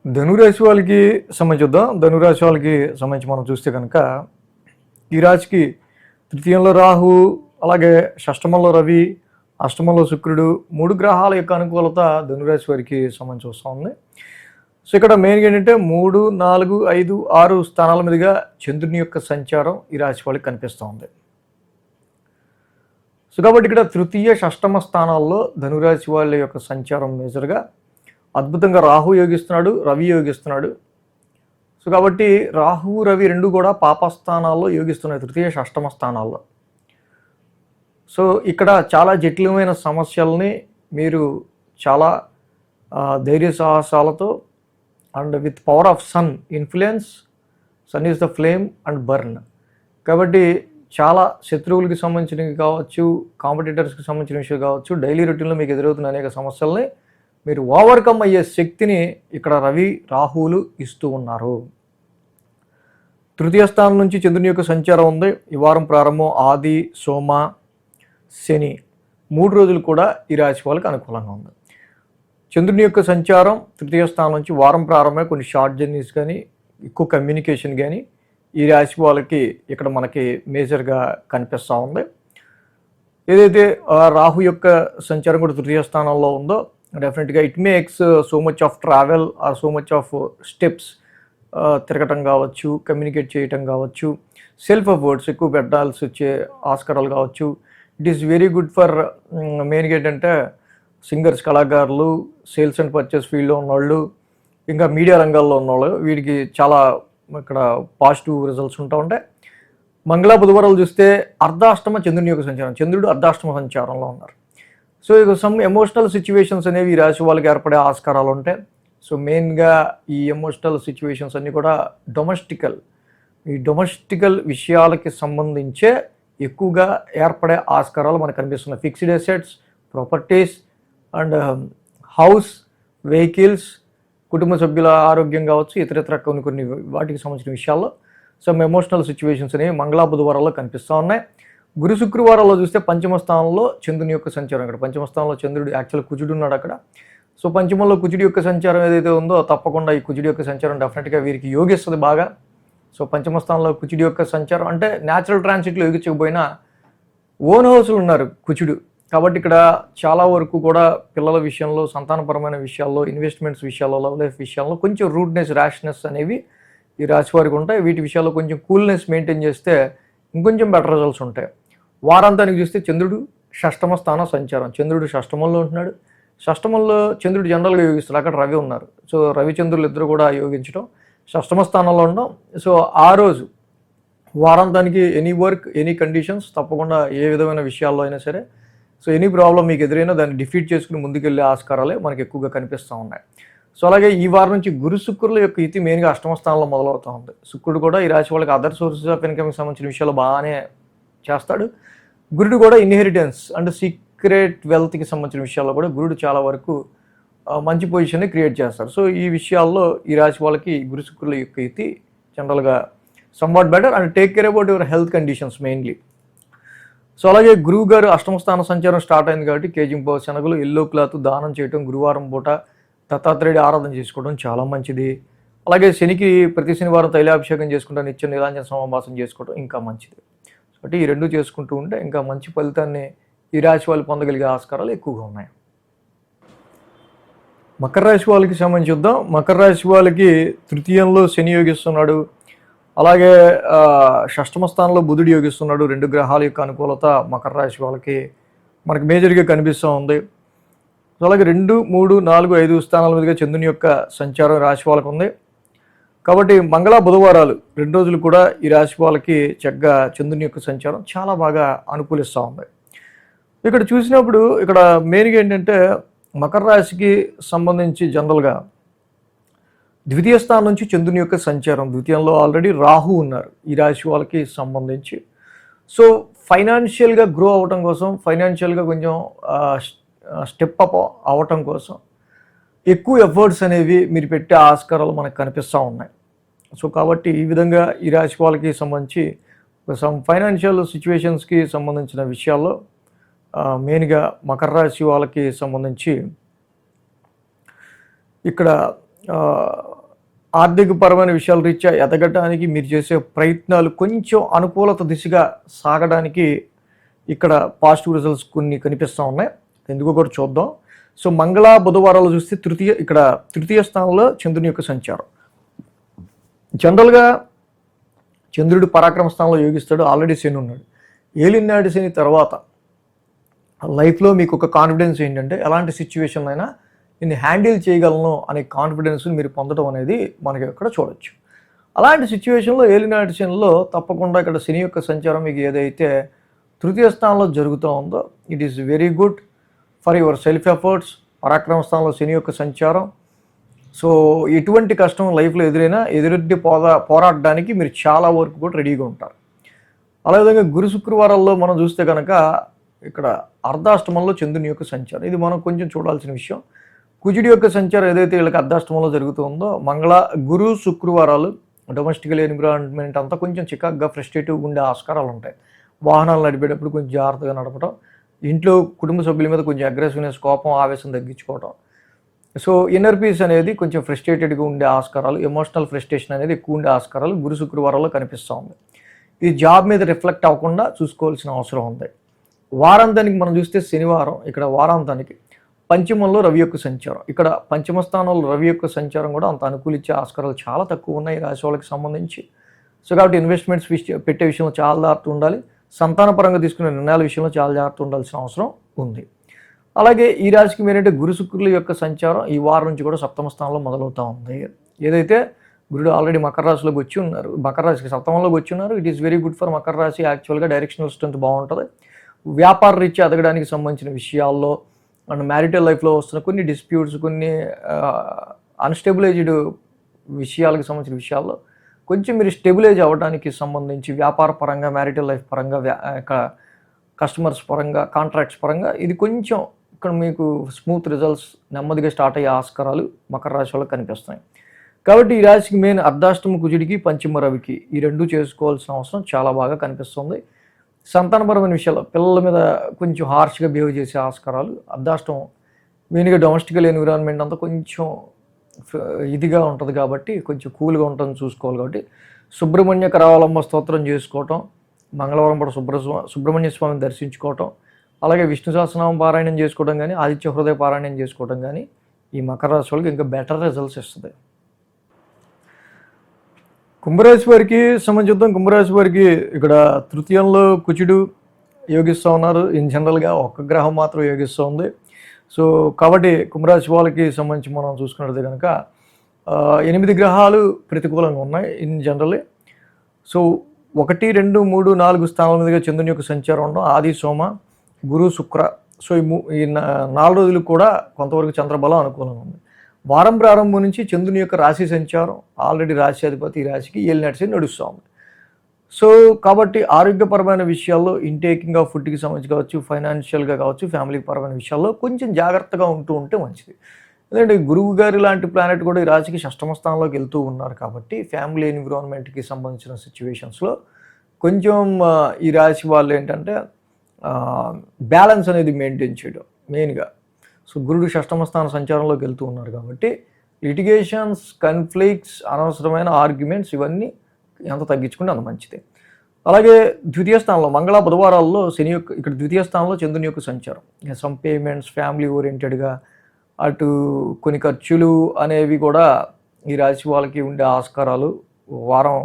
ధనురాశి వాళ్ళకి సంబంధించుద్దాం. ధనురాశి వాళ్ళకి సంబంధించి మనం చూస్తే కనుక ఈ రాశికి తృతీయంలో రాహు, అలాగే షష్టమంలో రవి, అష్టమంలో శుక్రుడు, 3 గ్రహాల యొక్క అనుకూలత ధనురాశి వారికి సంబంధించి వస్తూ ఉంది. సో ఇక్కడ మెయిన్గా ఏంటంటే 3, 4, 5, 6 స్థానాల మీదుగా చంద్రుని యొక్క సంచారం ఈ రాశి వాళ్ళకి కనిపిస్తూ ఉంది. సో కాబట్టి ఇక్కడ తృతీయ షష్టమ స్థానాల్లో ధనురాశి వాళ్ళ యొక్క సంచారం మేజర్గా అద్భుతంగా రాహు యోగిస్తున్నాడు, రవి యోగిస్తున్నాడు. సో కాబట్టి రాహు, రవి రెండు కూడా పాపస్థానాల్లో యోగిస్తున్నాయి, తృతీయ షష్టమ స్థానాల్లో. సో ఇక్కడ చాలా జటిలమైన సమస్యల్ని మీరు చాలా ధైర్య సాహసాలతో and with power of sun influence, sun is the flame and burn. కాబట్టి చాలా శత్రువులకి సంబంధించినవి కావచ్చు, కాంపిటీటర్స్కి సంబంధించిన విషయం కావచ్చు, డైలీ రొటీన్లో మీకు ఎదురవుతున్న అనేక సమస్యల్ని మీరు ఓవర్కమ్ అయ్యే శక్తిని ఇక్కడ రవి, రాహువులు ఇస్తూ ఉన్నారు. తృతీయ స్థానం నుంచి చంద్రుని యొక్క సంచారం ఉంది. ఈ వారం ప్రారంభం ఆది, సోమ, శని 3 రోజులు కూడా ఈ రాశి వాళ్ళకి అనుకూలంగా ఉంది. చంద్రుని యొక్క సంచారం తృతీయ స్థానం నుంచి వారం ప్రారంభమై కొన్ని షార్ట్ జర్నీస్ కానీ, ఎక్కువ కమ్యూనికేషన్ కానీ ఈ రాశి వాళ్ళకి ఇక్కడ మనకి మేజర్గా కనిపిస్తూ ఉంది. ఏదైతే రాహు యొక్క సంచారం కూడా తృతీయ స్థానంలో ఉందో డెఫినెట్గా it makes so much of travel are so much of steps, తిరగటం కావచ్చు, కమ్యూనికేట్ చేయటం కావచ్చు, సెల్ఫ్ ఎఫర్ట్స్ ఎక్కువ పెట్టాల్సి వచ్చే ఆస్కారాలు కావచ్చు. It is very good for మెయిన్గా ఏంటంటే సింగర్స్, కళాకారులు, సేల్స్ అండ్ పర్చేస్ ఫీల్డ్లో ఉన్నవాళ్ళు, ఇంకా మీడియా రంగాల్లో ఉన్నవాళ్ళు, వీడికి చాలా ఇక్కడ పాజిటివ్ రిజల్ట్స్ ఉంటూ ఉంటాయి. మంగళ బుధవారాలు చూస్తే అర్ధాష్టమ చంద్రుని యొక్క సంచారం, చంద్రుడు అర్ధాష్టమ సంచారంలో ఉన్నారు. సో ఇక సమ్ ఎమోషనల్ సిచ్యువేషన్స్ అనేవి ఈ రాశి వాళ్ళకి ఏర్పడే ఆస్కారాలు ఉంటాయి. సో మెయిన్గా ఈ ఎమోషనల్ సిచ్యువేషన్స్ అన్నీ కూడా ఈ డొమెస్టికల్ విషయాలకి సంబంధించే ఎక్కువగా ఏర్పడే ఆస్కారాలు మనకు కనిపిస్తున్నాయి. Fixed assets, properties and house, vehicles, కుటుంబ సభ్యుల ఆరోగ్యం కావచ్చు, ఇతర కొన్ని వాటికి సంబంధించిన విషయాల్లో సమ్ ఎమోషనల్ సిచ్యువేషన్స్ అనేవి మంగళ బుధవారాల్లో కనిపిస్తూ ఉన్నాయి. గురు శుక్రవారాల్లో చూస్తే పంచమ స్థానంలో చంద్రుని యొక్క సంచారం. ఇక్కడ పంచమ స్థానంలో చంద్రుడు యాక్చువల్ కుజుడు ఉన్నాడు అక్కడ. సో పంచమంలో కుజుడి యొక్క సంచారం ఏదైతే ఉందో తప్పకుండా ఈ కుజుడి యొక్క సంచారం డెఫినెట్గా వీరికి యోగిస్తుంది బాగా. సో పంచమ స్థానంలో కుజుడి యొక్క సంచారం అంటే న్యాచురల్ ట్రాన్సిట్లో యోగించకపోయినా ఓన్ హౌస్లు ఉన్నారు కుజుడు. కాబట్టి ఇక్కడ చాలా వరకు కూడా పిల్లల విషయంలో, సంతానపరమైన విషయాల్లో, ఇన్వెస్ట్మెంట్స్ విషయాల్లో, లవ్ లైఫ్ విషయాల్లో కొంచెం రూడ్నెస్, ర్యాష్నెస్ అనేవి ఈ రాశి వారికి ఉంటాయి. వీటి విషయాల్లో కొంచెం కూల్నెస్ మెయింటైన్ చేస్తే ఇంకొంచెం బెటర్ రిజల్ట్స్ ఉంటాయి. వారాంతానికి చూస్తే చంద్రుడు షష్టమ స్థానం సంచారం, చంద్రుడు షష్టమంలో ఉంటున్నాడు. షష్టమంలో చంద్రుడు జనరల్గా యోగిస్తాడు, అక్కడ రవి ఉన్నారు. సో రవిచంద్రులు ఇద్దరు కూడా యోగించడం, షష్టమ స్థానంలో ఉండడం. సో ఆ రోజు వారాంతానికి ఎనీ వర్క్, ఎనీ కండిషన్స్ తప్పకుండా ఏ విధమైన విషయాల్లో అయినా సరే, సో ఎనీ ప్రాబ్లం మీకు ఎదురైనా దాన్ని డిఫీట్ చేసుకుని ముందుకెళ్ళే ఆస్కారాలే మనకి ఎక్కువగా కనిపిస్తూ ఉన్నాయి. సో అలాగే ఈ వారం నుంచి గురు శుక్రుల యొక్క ఇతి మెయిన్గా అష్టమ స్థానంలో మొదలవుతూ ఉంది. శుక్రుడు కూడా ఈ రాశి వాళ్ళకి అదర్ సోర్సెస్ ఆఫ్ ఇన్కమ్కి సంబంధించిన విషయాలు బాగానే చేస్తాడు. గురుడు కూడా ఇన్హెరిటెన్స్ అండ్ సీక్రెట్ వెల్త్కి సంబంధించిన విషయాల్లో కూడా గురుడు చాలా వరకు మంచి పొజిషన్ని క్రియేట్ చేస్తాడు. సో ఈ విషయాల్లో ఈ రాశి వాళ్ళకి గురు శుక్రుల యొక్క ఇతి జనరల్గా somewhat better and take care about your health conditions mainly. So అలాగే గురువు గారు అష్టమ స్థాన సంచారం స్టార్ట్ అయింది కాబట్టి కేజింపు శనగలు, ఎల్లో క్లాత్ దానం చేయడం, గురువారం పూట దత్తాత్రేయుడి ఆరాధన చేసుకోవడం చాలా మంచిది. అలాగే శనికి ప్రతి శనివారం తైలాభిషేకం చేసుకుంటూ నిత్య నీలాంజన సమాభాసం చేసుకోవడం ఇంకా మంచిది. కాబట్టి ఈ రెండు చేసుకుంటూ ఉంటే ఇంకా మంచి ఫలితాన్ని ఈ రాశి వాళ్ళు పొందగలిగే ఆస్కారాలు ఎక్కువగా ఉన్నాయి. మకర రాశి వాళ్ళకి సంబంధించి చూద్దాం. మకర రాశి వాళ్ళకి తృతీయంలో శని యోగిస్తున్నాడు, అలాగే షష్టమ స్థానంలో బుధుడు యోగిస్తున్నాడు. 2 గ్రహాల యొక్క అనుకూలత మకర రాశి వాళ్ళకి మనకి మేజర్గా కనిపిస్తూ ఉంది. అలాగే 2, 3, 4, 5 స్థానాల మీదుగా చంద్రుని యొక్క సంచారం రాశి వాళ్ళకు ఉంది. కాబట్టి మంగళ బుధవారాలు 2 రోజులు కూడా ఈ రాశి వాళ్ళకి చక్కగా చంద్రుని యొక్క సంచారం చాలా బాగా అనుకూలిస్తూ ఉంది. ఇక్కడ చూసినప్పుడు ఇక్కడ మెయిన్గా ఏంటంటే మకర రాశికి సంబంధించి జనరల్గా ద్వితీయ స్థానం నుంచి చంద్రుని యొక్క సంచారం, ద్వితీయంలో ఆల్రెడీ రాహు ఉన్నారు ఈ రాశి వాళ్ళకి సంబంధించి. సో ఫైనాన్షియల్గా గ్రో అవ్వటం కోసం, ఫైనాన్షియల్గా కొంచెం స్టెప్ అప్ అవ్వటం కోసం ఎక్కువ ఎఫర్ట్స్ అనేవి మీరు పెట్టే ఆస్కారాలు మనకు కనిపిస్తూ ఉన్నాయి. సో కాబట్టి ఈ విధంగా ఈ రాశి వాళ్ళకి సంబంధించి సమ్ ఫైనాన్షియల్ సిచ్యువేషన్స్కి సంబంధించిన విషయాల్లో మెయిన్గా మకర రాశి వాళ్ళకి సంబంధించి ఇక్కడ ఆర్థికపరమైన విషయాల రీత్యా ఎదగడానికి మీరు చేసే ప్రయత్నాలు కొంచెం అనుకూలత దిశగా సాగడానికి ఇక్కడ పాజిటివ్ రిజల్ట్స్ కొన్ని కనిపిస్తూ ఉన్నాయి. ఎందుకో కూడా చూద్దాం. సో మంగళ బుధవారాలు చూస్తే తృతీయ స్థానంలో చంద్రుని యొక్క సంచారం. జనరల్గా చంద్రుడు పరాక్రమ స్థానంలో యోగిస్తాడు, ఆల్రెడీ శని ఉన్నాడు. ఏలినాటి శని తర్వాత లైఫ్లో మీకు ఒక కాన్ఫిడెన్స్ ఏంటంటే ఎలాంటి సిచ్యువేషన్ అయినా నేను హ్యాండిల్ చేయగలను అనే కాన్ఫిడెన్స్ని మీరు పొందడం అనేది మనకి ఇక్కడ చూడొచ్చు. అలాంటి సిచ్యువేషన్లో ఏలినాటి శనిలో తప్పకుండా ఇక్కడ శని యొక్క సంచారం మీకు ఏదైతే తృతీయ స్థానంలో జరుగుతూ ఉందో it is very good for your self efforts. పరాక్రమ స్థానంలో శని యొక్క సంచారం. సో ఎటువంటి కష్టం లైఫ్లో ఎదురైనా ఎదురెడ్డి పోరాడడానికి మీరు చాలా వరకు కూడా రెడీగా ఉంటారు. అదేవిధంగా గురు శుక్రవారాల్లో మనం చూస్తే కనుక ఇక్కడ అర్ధాష్టమంలో చంద్రుని యొక్క సంచారం, ఇది మనం కొంచెం చూడాల్సిన విషయం. కుజుడి యొక్క సంచారం ఏదైతే వీళ్ళకి అర్ధాష్టమంలో జరుగుతుందో, గురు శుక్రవారాలు డొమెస్టికల్ ఎన్విరాన్మెంట్ అంతా కొంచెం చికాగ్గా ఫ్రస్ట్రేటివ్గా ఉండే ఆస్కారాలు ఉంటాయి. వాహనాలు నడిపేటప్పుడు కొంచెం జాగ్రత్తగా నడపడం, ఇంట్లో కుటుంబ సభ్యుల మీద కొంచెం అగ్రెసివ్నెస్, కోపం, ఆవేశం తగ్గించుకోవడం. సో ఇన్నర్ పీస్ అనేది కొంచెం ఫ్రస్ట్రేటెడ్గా ఉండే ఆస్కారాలు, ఎమోషనల్ ఫ్రస్ట్రేషన్ అనేది ఎక్కువ ఉండే ఆస్కారాలు గురు శుక్రవారాల్లో కనిపిస్తూ ఉంది. ఇది జాబ్ మీద రిఫ్లెక్ట్ అవ్వకుండా చూసుకోవాల్సిన అవసరం ఉంది. వారాంతానికి మనం చూస్తే శనివారం ఇక్కడ వారాంతానికి పంచమంలో రవి యొక్క సంచారం, ఇక్కడ పంచమ స్థానంలో రవి యొక్క సంచారం కూడా అంత అనుకూలించే ఆస్కారాలు చాలా తక్కువ ఉన్నాయి రాశి వాళ్ళకి సంబంధించి. సో కాబట్టి ఇన్వెస్ట్మెంట్స్ పెట్టే విషయంలో చాలా జాగ్రత్త ఉండాలి. సంతానపరంగా తీసుకునే నిర్ణయాల విషయంలో చాలా జాగ్రత్త ఉండాల్సిన అవసరం ఉంది. అలాగే ఈ రాశికి మీరంటే గురు శుక్రుల యొక్క సంచారం ఈ వారం నుంచి కూడా సప్తమ స్థానంలో మొదలవుతూ ఉంది. ఏదైతే గురుడు ఆల్రెడీ మకర రాశిలోకి వచ్చి ఉన్నారు, మకర రాశికి సప్తమంలోకి వచ్చి ఉన్నారు. It is very good for Makar రాశి. యాక్చువల్గా డైరెక్షనల్ స్ట్రెంత్ బాగుంటుంది. వ్యాపార రీత్యా ఎదగడానికి సంబంధించిన విషయాల్లో అండ్ మ్యారిటల్ లైఫ్లో వస్తున్న కొన్ని డిస్ప్యూట్స్, కొన్ని అన్స్టెబిలైజ్డ్ విషయాలకు సంబంధించిన విషయాల్లో కొంచెం మీరు స్టెబిలైజ్ అవ్వడానికి సంబంధించి వ్యాపార పరంగా, మ్యారిటల్ లైఫ్ పరంగా, కస్టమర్స్ పరంగా, కాంట్రాక్ట్స్ పరంగా ఇది కొంచెం ఇక్కడ మీకు స్మూత్ రిజల్ట్స్ నెమ్మదిగా స్టార్ట్ అయ్యే ఆస్కారాలు మకర రాశి వాళ్ళకి కనిపిస్తున్నాయి. కాబట్టి ఈ రాశికి మెయిన్ అర్ధాష్టమ కుజుడికి, పంచమ రవికి ఈ రెండు చేసుకోవాల్సిన అవసరం చాలా బాగా కనిపిస్తుంది. సంతానపరమైన విషయాల్లో పిల్లల మీద కొంచెం హార్ష్గా బిహేవ్ చేసే ఆస్కారాలు, అర్ధాష్టమం మెయిన్గా డొమెస్టికల్ ఎన్విరాన్మెంట్ అంతా కొంచెం ఇదిగా ఉంటుంది కాబట్టి కొంచెం కూల్గా ఉంటుందని చూసుకోవాలి. కాబట్టి సుబ్రహ్మణ్య కరావలంబ స్తోత్రం చేసుకోవటం, మంగళవారం పూట సుబ్రహ్మణ్య స్వామిని దర్శించుకోవటం, అలాగే విష్ణు సహస్రనామం పారాయణం చేసుకోవడం కానీ, ఆదిత్య హృదయ పారాయణం చేసుకోవడం కానీ ఈ మకర రాశి వాళ్ళకి ఇంకా బెటర్ రిజల్ట్స్ ఇస్తుంది. కుంభరాశి వారికి సంబంధించి కుంభరాశి వారికి ఇక్కడ తృతీయంలో కుజుడు యోగిస్తూ ఉన్నారు. ఇన్ జనరల్గా ఒక్క గ్రహం మాత్రం యోగిస్తూ ఉంది. సో కాబట్టి కుంభరాశి వాళ్ళకి సంబంధించి మనం చూసుకున్నట్టు కనుక 8 గ్రహాలు ప్రతికూలంగా ఉన్నాయి ఇన్ జనరల్లీ. సో 1, 2, 3, 4 స్థానాల మీదుగా చంద్రుని యొక్క సంచారం ఉండడం, ఆది సోమ గురు శుక్ర. సో ఈ 4 రోజులు కూడా కొంతవరకు చంద్రబలం అనుకూలంగా ఉంది. వారం ప్రారంభం నుంచి చంద్రుని యొక్క రాశి సంచారం ఆల్రెడీ రాశి అధిపతి ఈ రాశికి ఏలినాటి నడుస్తూ ఉంది. సో కాబట్టి ఆరోగ్యపరమైన విషయాల్లో ఇంటేకింగ్ ఆఫ్ ఫుడ్కి సంబంధించి కావచ్చు, ఫైనాన్షియల్గా కావచ్చు, ఫ్యామిలీ పరమైన విషయాల్లో కొంచెం జాగ్రత్తగా ఉంటే మంచిది. ఎందుకంటే గురువు గారి లాంటి ప్లానెట్ కూడా ఈ రాశికి షష్టమ స్థానంలోకి వెళ్తూ ఉన్నారు కాబట్టి ఫ్యామిలీ ఎన్విరాన్మెంట్కి సంబంధించిన సిచ్యువేషన్స్లో కొంచెం ఈ రాశి వాళ్ళు ఏంటంటే బ్యాలెన్స్ అనేది మెయింటైన్ చేయడం మెయిన్గా. సో గురుడు షష్టమ స్థాన సంచారంలోకి వెళ్తూ ఉన్నారు కాబట్టి లిటిగేషన్స్, కన్ఫ్లిక్ట్స్, అనవసరమైన ఆర్గ్యుమెంట్స్ ఇవన్నీ ఎంత తగ్గించుకుంటే అంత మంచిది. అలాగే ద్వితీయ స్థానంలో మంగళ బుధవారాల్లో శని యొక్క ఇక్కడ ద్వితీయ స్థానంలో చంద్రుని యొక్క సంచారం, సమ్ పేమెంట్స్, ఫ్యామిలీ ఓరియంటెడ్గా అటు కొన్ని ఖర్చులు అనేవి కూడా ఈ రాశి వాళ్ళకి ఉండే ఆస్కారాలు వారం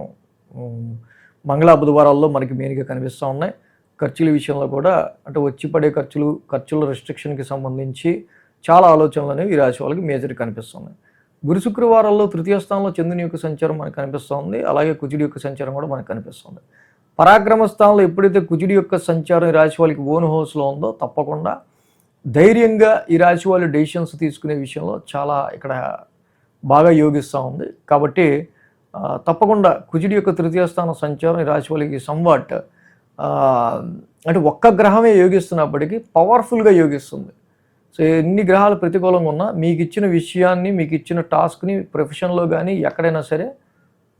మంగళ బుధవారాల్లో మనకి మెయిన్గా కనిపిస్తూ ఉన్నాయి. ఖర్చుల విషయంలో కూడా అంటే వచ్చి పడే ఖర్చుల రెస్ట్రిక్షన్కి సంబంధించి చాలా ఆలోచనలు అనేవి ఈ రాశి వాళ్ళకి మేజర్ కనిపిస్తున్నాయి. గురు శుక్రవారాల్లో తృతీయ స్థానంలో చంద్రుని యొక్క సంచారం మనకు కనిపిస్తుంది. అలాగే కుజుడి యొక్క సంచారం కూడా మనకు కనిపిస్తుంది. పరాక్రమ స్థానంలో ఎప్పుడైతే కుజుడి యొక్క సంచారం ఈ రాశి వాళ్ళకి ఓన్ హౌస్లో ఉందో తప్పకుండా ధైర్యంగా ఈ రాశి వాళ్ళు డెసిషన్స్ తీసుకునే విషయంలో చాలా ఇక్కడ బాగా యోగిస్తూ ఉంది. కాబట్టి తప్పకుండా కుజుడి యొక్క తృతీయ స్థానం సంచారం ఈ రాశి వాళ్ళకి సంవాట్ అంటే ఒక్క గ్రహమే యోగిస్తున్నప్పటికీ పవర్ఫుల్గా యోగిస్తుంది. సో ఎన్ని గ్రహాలు ప్రతికూలంగా ఉన్నా మీకు ఇచ్చిన విషయాన్ని, మీకు ఇచ్చిన టాస్క్ని ప్రొఫెషన్లో కానీ ఎక్కడైనా సరే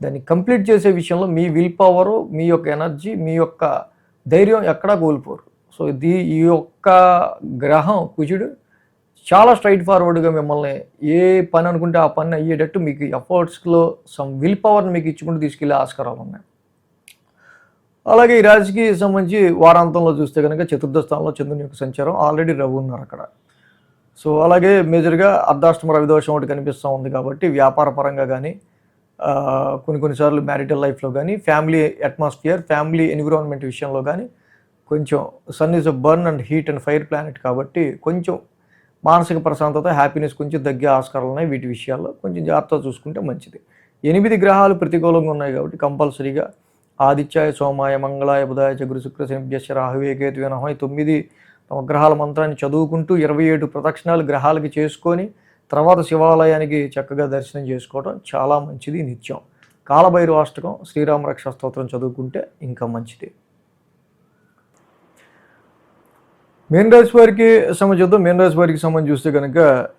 దాన్ని కంప్లీట్ చేసే విషయంలో మీ విల్ పవరు, మీ యొక్క ఎనర్జీ, మీ యొక్క ధైర్యం ఎక్కడా కోల్పోరు. సో ఈ యొక్క గ్రహం కుజుడు చాలా స్ట్రైట్ ఫార్వర్డ్గా మిమ్మల్ని ఏ పని అనుకుంటే ఆ పని అయ్యేటట్టు మీకు ఎఫర్ట్స్లో సమ్ విల్ పవర్ని మీకు ఇచ్చుకుంటూ తీసుకెళ్లే ఆస్కారాలు ఉన్నాయి. అలాగే ఈ రాశికి సంబంధించి వారాంతంలో చూస్తే కనుక చతుర్థ స్థానంలో చంద్రుని యొక్క సంచారం, ఆల్రెడీ రవి ఉన్నారు అక్కడ. సో అలాగే మేజర్గా అర్ధాష్టమ రవిదోషం ఒకటి కనిపిస్తూ ఉంది. కాబట్టి వ్యాపార పరంగా కానీ కొన్నిసార్లు మ్యారిటల్ లైఫ్లో కానీ ఫ్యామిలీ అట్మాస్ఫియర్, ఫ్యామిలీ ఎన్విరాన్మెంట్ విషయంలో కానీ కొంచెం sun is a burn and heat and fire planet కాబట్టి కొంచెం మానసిక ప్రశాంతత, హ్యాపీనెస్ కొంచెం తగ్గే ఆస్కారాలు ఉన్నాయి. వీటి విషయాల్లో కొంచెం జాగ్రత్తగా చూసుకుంటే మంచిది. 8 గ్రహాలు ప్రతికూలంగా ఉన్నాయి కాబట్టి కంపల్సరీగా ఆదిత్యాయ, సోమాయ, మంగళాయ, బుధాయ, గురు, శుక్ర, శనిభ్యశ్చ, రాహువే, కేతువే నమః 9 నవగ్రహాల మంత్రాన్ని చదువుకుంటూ 27 ప్రదక్షిణాలు గ్రహాలకి చేసుకొని తర్వాత శివాలయానికి చక్కగా దర్శనం చేసుకోవడం చాలా మంచిది. నిత్యం కాలభైరవ అష్టకం, శ్రీరామ రక్షా స్తోత్రం చదువుకుంటే ఇంకా మంచిది. మీన రాశి వారికి సంబంధించి మీన రాశి వారికి సంబంధించి చూస్తే కనుక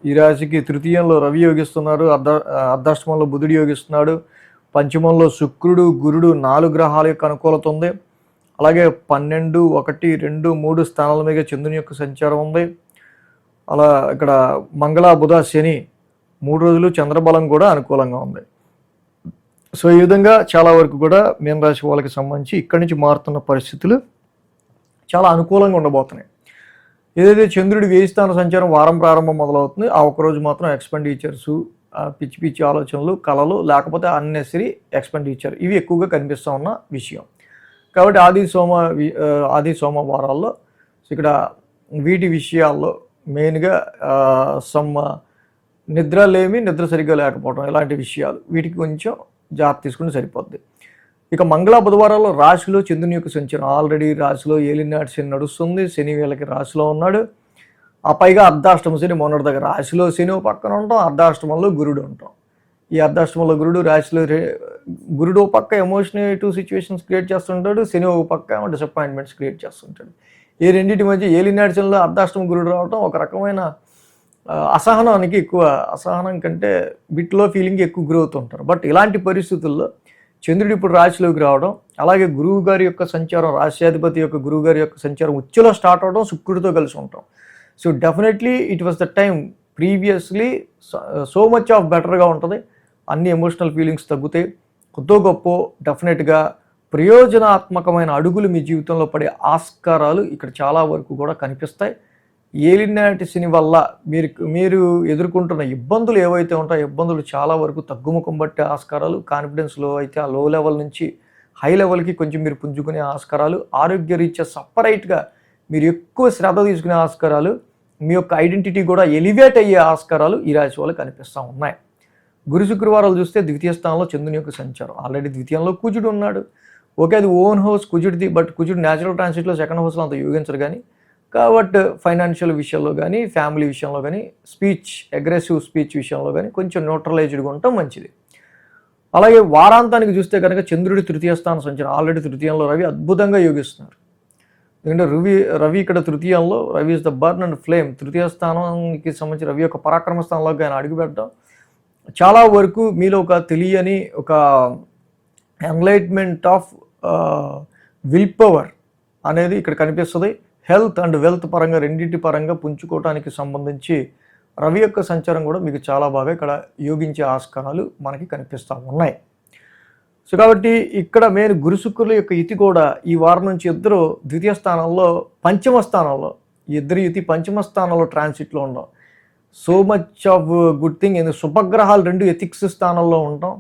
ఈ రాశికి తృతీయంలో రవి యోగిస్తున్నారు, అర్ధాష్టమంలో బుధుడు యోగిస్తున్నాడు, పంచమంలో శుక్రుడు, గురుడు 4 గ్రహాల యొక్క అనుకూలత ఉంది. అలాగే 12, 1, 2, 3 స్థానాల మీద చంద్రుని యొక్క సంచారం ఉంది. అలా ఇక్కడ మంగళ, బుధ, శని 3 రోజులు చంద్రబలం కూడా అనుకూలంగా ఉంది. సో ఈ విధంగా చాలా వరకు కూడా మీన రాశి వాళ్ళకి సంబంధించి ఇక్కడి నుంచి మారుతున్న పరిస్థితులు చాలా అనుకూలంగా ఉండబోతున్నాయి. ఏదైతే చంద్రుడి వ్యయ స్థాన సంచారం వారం ప్రారంభం మొదలవుతుంది, ఆ ఒక్కరోజు మాత్రం ఎక్స్పెండిచర్సు, పిచ్చి పిచ్చి ఆలోచనలు, కళలు, లేకపోతే అన్నెసరీ ఎక్స్పెండిచర్ ఇవి ఎక్కువగా కనిపిస్తూ ఉన్న విషయం. కాబట్టి ఆది సోమ వారాల్లో ఇక్కడ వీటి విషయాల్లో మెయిన్గా నిద్ర సరిగ్గా లేకపోవడం, ఇలాంటి విషయాలు వీటికి కొంచెం జాగ్రత్త తీసుకుంటే సరిపోద్ది. ఇక మంగళ, బుధవారాల్లో రాశిలో చంద్రుని యొక్క సంచారం, ఆల్రెడీ రాశిలో ఏలినాటి శని నడుస్తుంది. శని వీళ్ళకి రాశిలో ఉన్నాడు. ఆ పైగా అర్ధాష్టమ శని మొన్నటి దగ్గర రాశిలో శని పక్కన ఉంటాం, అర్ధాష్టమంలో గురుడు ఉంటాం. ఈ అర్ధాష్టమంలో గురుడు, రాశిలో గురుడు పక్క ఎమోషనేటివ్ సిచ్యువేషన్స్ క్రియేట్ చేస్తుంటాడు, శని ఒక పక్క డిసప్పాయింట్మెంట్స్ క్రియేట్ చేస్తుంటాడు. ఈ రెండింటి మధ్య ఏలినాటి శనిలో అర్ధాష్టమ గురుడు రావడం ఒక రకమైన అసహనం కంటే బిట్లో ఫీలింగ్ ఎక్కువ గురవుతుంటారు. బట్ ఇలాంటి పరిస్థితుల్లో చంద్రుడు ఇప్పుడు రాశిలోకి రావడం, అలాగే గురువు గారి యొక్క సంచారం, రాశ్యాధిపతి యొక్క గురువు గారి యొక్క సంచారం ఉచ్చులో స్టార్ట్ అవడం, శుక్రుడితో కలిసి ఉంటాం. So definitely it was the time previously so much of బెటర్గా ఉంటుంది. అన్ని ఎమోషనల్ ఫీలింగ్స్ తగ్గుతాయి. కొద్దో గొప్ప డెఫినెట్గా ప్రయోజనాత్మకమైన అడుగులు మీ జీవితంలో పడే ఆస్కారాలు ఇక్కడ చాలా వరకు కూడా కనిపిస్తాయి. ఏలినాటి శని వల్ల మీరు ఎదుర్కొంటున్న ఇబ్బందులు ఏవైతే ఉంటాయో ఇబ్బందులు చాలా వరకు తగ్గుముఖం బట్టే ఆస్కారాలు, కాన్ఫిడెన్స్లో అయితే ఆ లో లెవెల్ నుంచి హై లెవెల్కి కొంచెం మీరు పుంజుకునే ఆస్కారాలు, ఆరోగ్య రీత్యా సపరేట్గా మీరు ఎక్కువ శ్రద్ధ తీసుకునే ఆస్కారాలు, మీ యొక్క ఐడెంటిటీ కూడా ఎలివేట్ అయ్యే ఆస్కారాలు ఈ రాశి వాళ్ళకి కనిపిస్తూ ఉన్నాయి. గురు, శుక్రవారాలు చూస్తే ద్వితీయ స్థానంలో చంద్రుని యొక్క సంచారం, ఆల్రెడీ ద్వితీయంలో కుజుడు ఉన్నాడు. ఓకే, అది ఓన్ హౌస్ కుజుడిది, బట్ కుజుడు న్యాచురల్ ట్రాన్సిట్లో సెకండ్ హౌస్లో అంత యోగించరు. కానీ కాబట్టి ఫైనాన్షియల్ విషయంలో కానీ, ఫ్యామిలీ విషయంలో కానీ, అగ్రెసివ్ స్పీచ్ విషయంలో కానీ కొంచెం న్యూట్రలైజ్డ్గా ఉండటం మంచిది. అలాగే వారాంతానికి చూస్తే కనుక చంద్రుడి తృతీయ స్థానం సంచారం, ఆల్రెడీ తృతీయంలో రవి అద్భుతంగా యోగిస్తున్నారు. ఎందుకంటే రవి ఇక్కడ తృతీయంలో, Ravi is the burn and flame. తృతీయ స్థానానికి సంబంధించి రవి యొక్క పరాక్రమ స్థానంలోకి ఆయన అడుగుపెట్టడం చాలా వరకు మీలో ఒక తెలియని ఒక ఎన్లైట్మెంట్ ఆఫ్ విల్ పవర్ అనేది ఇక్కడ కనిపిస్తుంది. హెల్త్ అండ్ వెల్త్ పరంగా రెండింటి పరంగా పుంజుకోవడానికి సంబంధించి రవి యొక్క సంచారం కూడా మీకు చాలా బాగా ఇక్కడ యోగించే ఆస్కారాలు మనకి కనిపిస్తూ ఉన్నాయి. సో కాబట్టి ఇక్కడ మెయిన్ గురు శుక్రుల యొక్క యుతి కూడా ఈ వారం నుంచి ఇద్దరు ద్వితీయ స్థానంలో, పంచమ స్థానంలో, ఇద్దరు యుతి పంచమ స్థానంలో ట్రాన్సిట్లో ఉండడం so much of good thing. ఎందుకు శుభగ్రహాలు 2 ఎథిక్స్ స్థానంలో ఉండడం,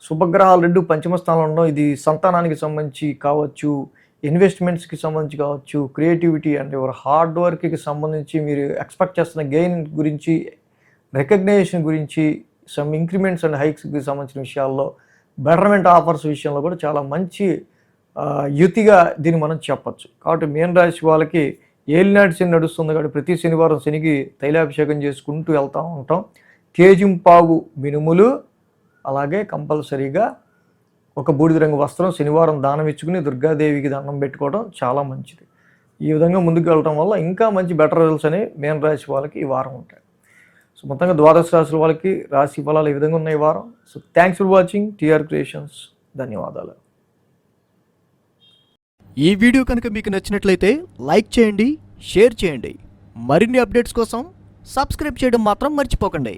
శుభగ్రహాలు 2 పంచమ స్థానంలో ఉండడం, ఇది సంతానానికి సంబంధించి కావచ్చు, ఇన్వెస్ట్మెంట్స్కి సంబంధించి కావచ్చు, క్రియేటివిటీ అండ్ యువర్ హార్డ్ వర్క్కి సంబంధించి మీరు ఎక్స్పెక్ట్ చేస్తున్న గెయిన్ గురించి, రికగ్నైజేషన్ గురించి, సమ్ ఇంక్రిమెంట్స్ అండ్ హైక్స్కి సంబంధించిన విషయాల్లో, బెటర్మెంట్ ఆఫర్స్ విషయంలో కూడా చాలా మంచి యుతిగా దీన్ని మనం చెప్పచ్చు. కాబట్టి మీన రాశి వాళ్ళకి ఏలినాటి శని నడుస్తుంది కాబట్టి ప్రతి శనివారం శనికి తైలాభిషేకం చేసుకుంటూ వెళ్తూ ఉంటాం. కేజింపావు మినుములు, అలాగే కంపల్సరీగా ఒక బూడిద రంగు వస్త్రం శనివారం దానం ఇచ్చుకుని దుర్గాదేవికి దండం పెట్టుకోవడం చాలా మంచిది. ఈ విధంగా ముందుకు వెళ్ళడం వల్ల ఇంకా మంచి బెటర్ రిజల్ట్స్ అనేవి మీన రాశి వాళ్ళకి ఈ వారం ఉంటాయి. సో మొత్తంగా ద్వాదశ రాశుల వాళ్ళకి రాశి ఫలాలు ఈ విధంగా ఉన్నాయి ఈ వారం. So thanks for watching TR creations. ధన్యవాదాలు. ఈ వీడియో కనుక మీకు నచ్చినట్లయితే లైక్ చేయండి, షేర్ చేయండి. మరిన్ని అప్డేట్స్ కోసం సబ్స్క్రైబ్ చేయడం మాత్రం మర్చిపోకండి.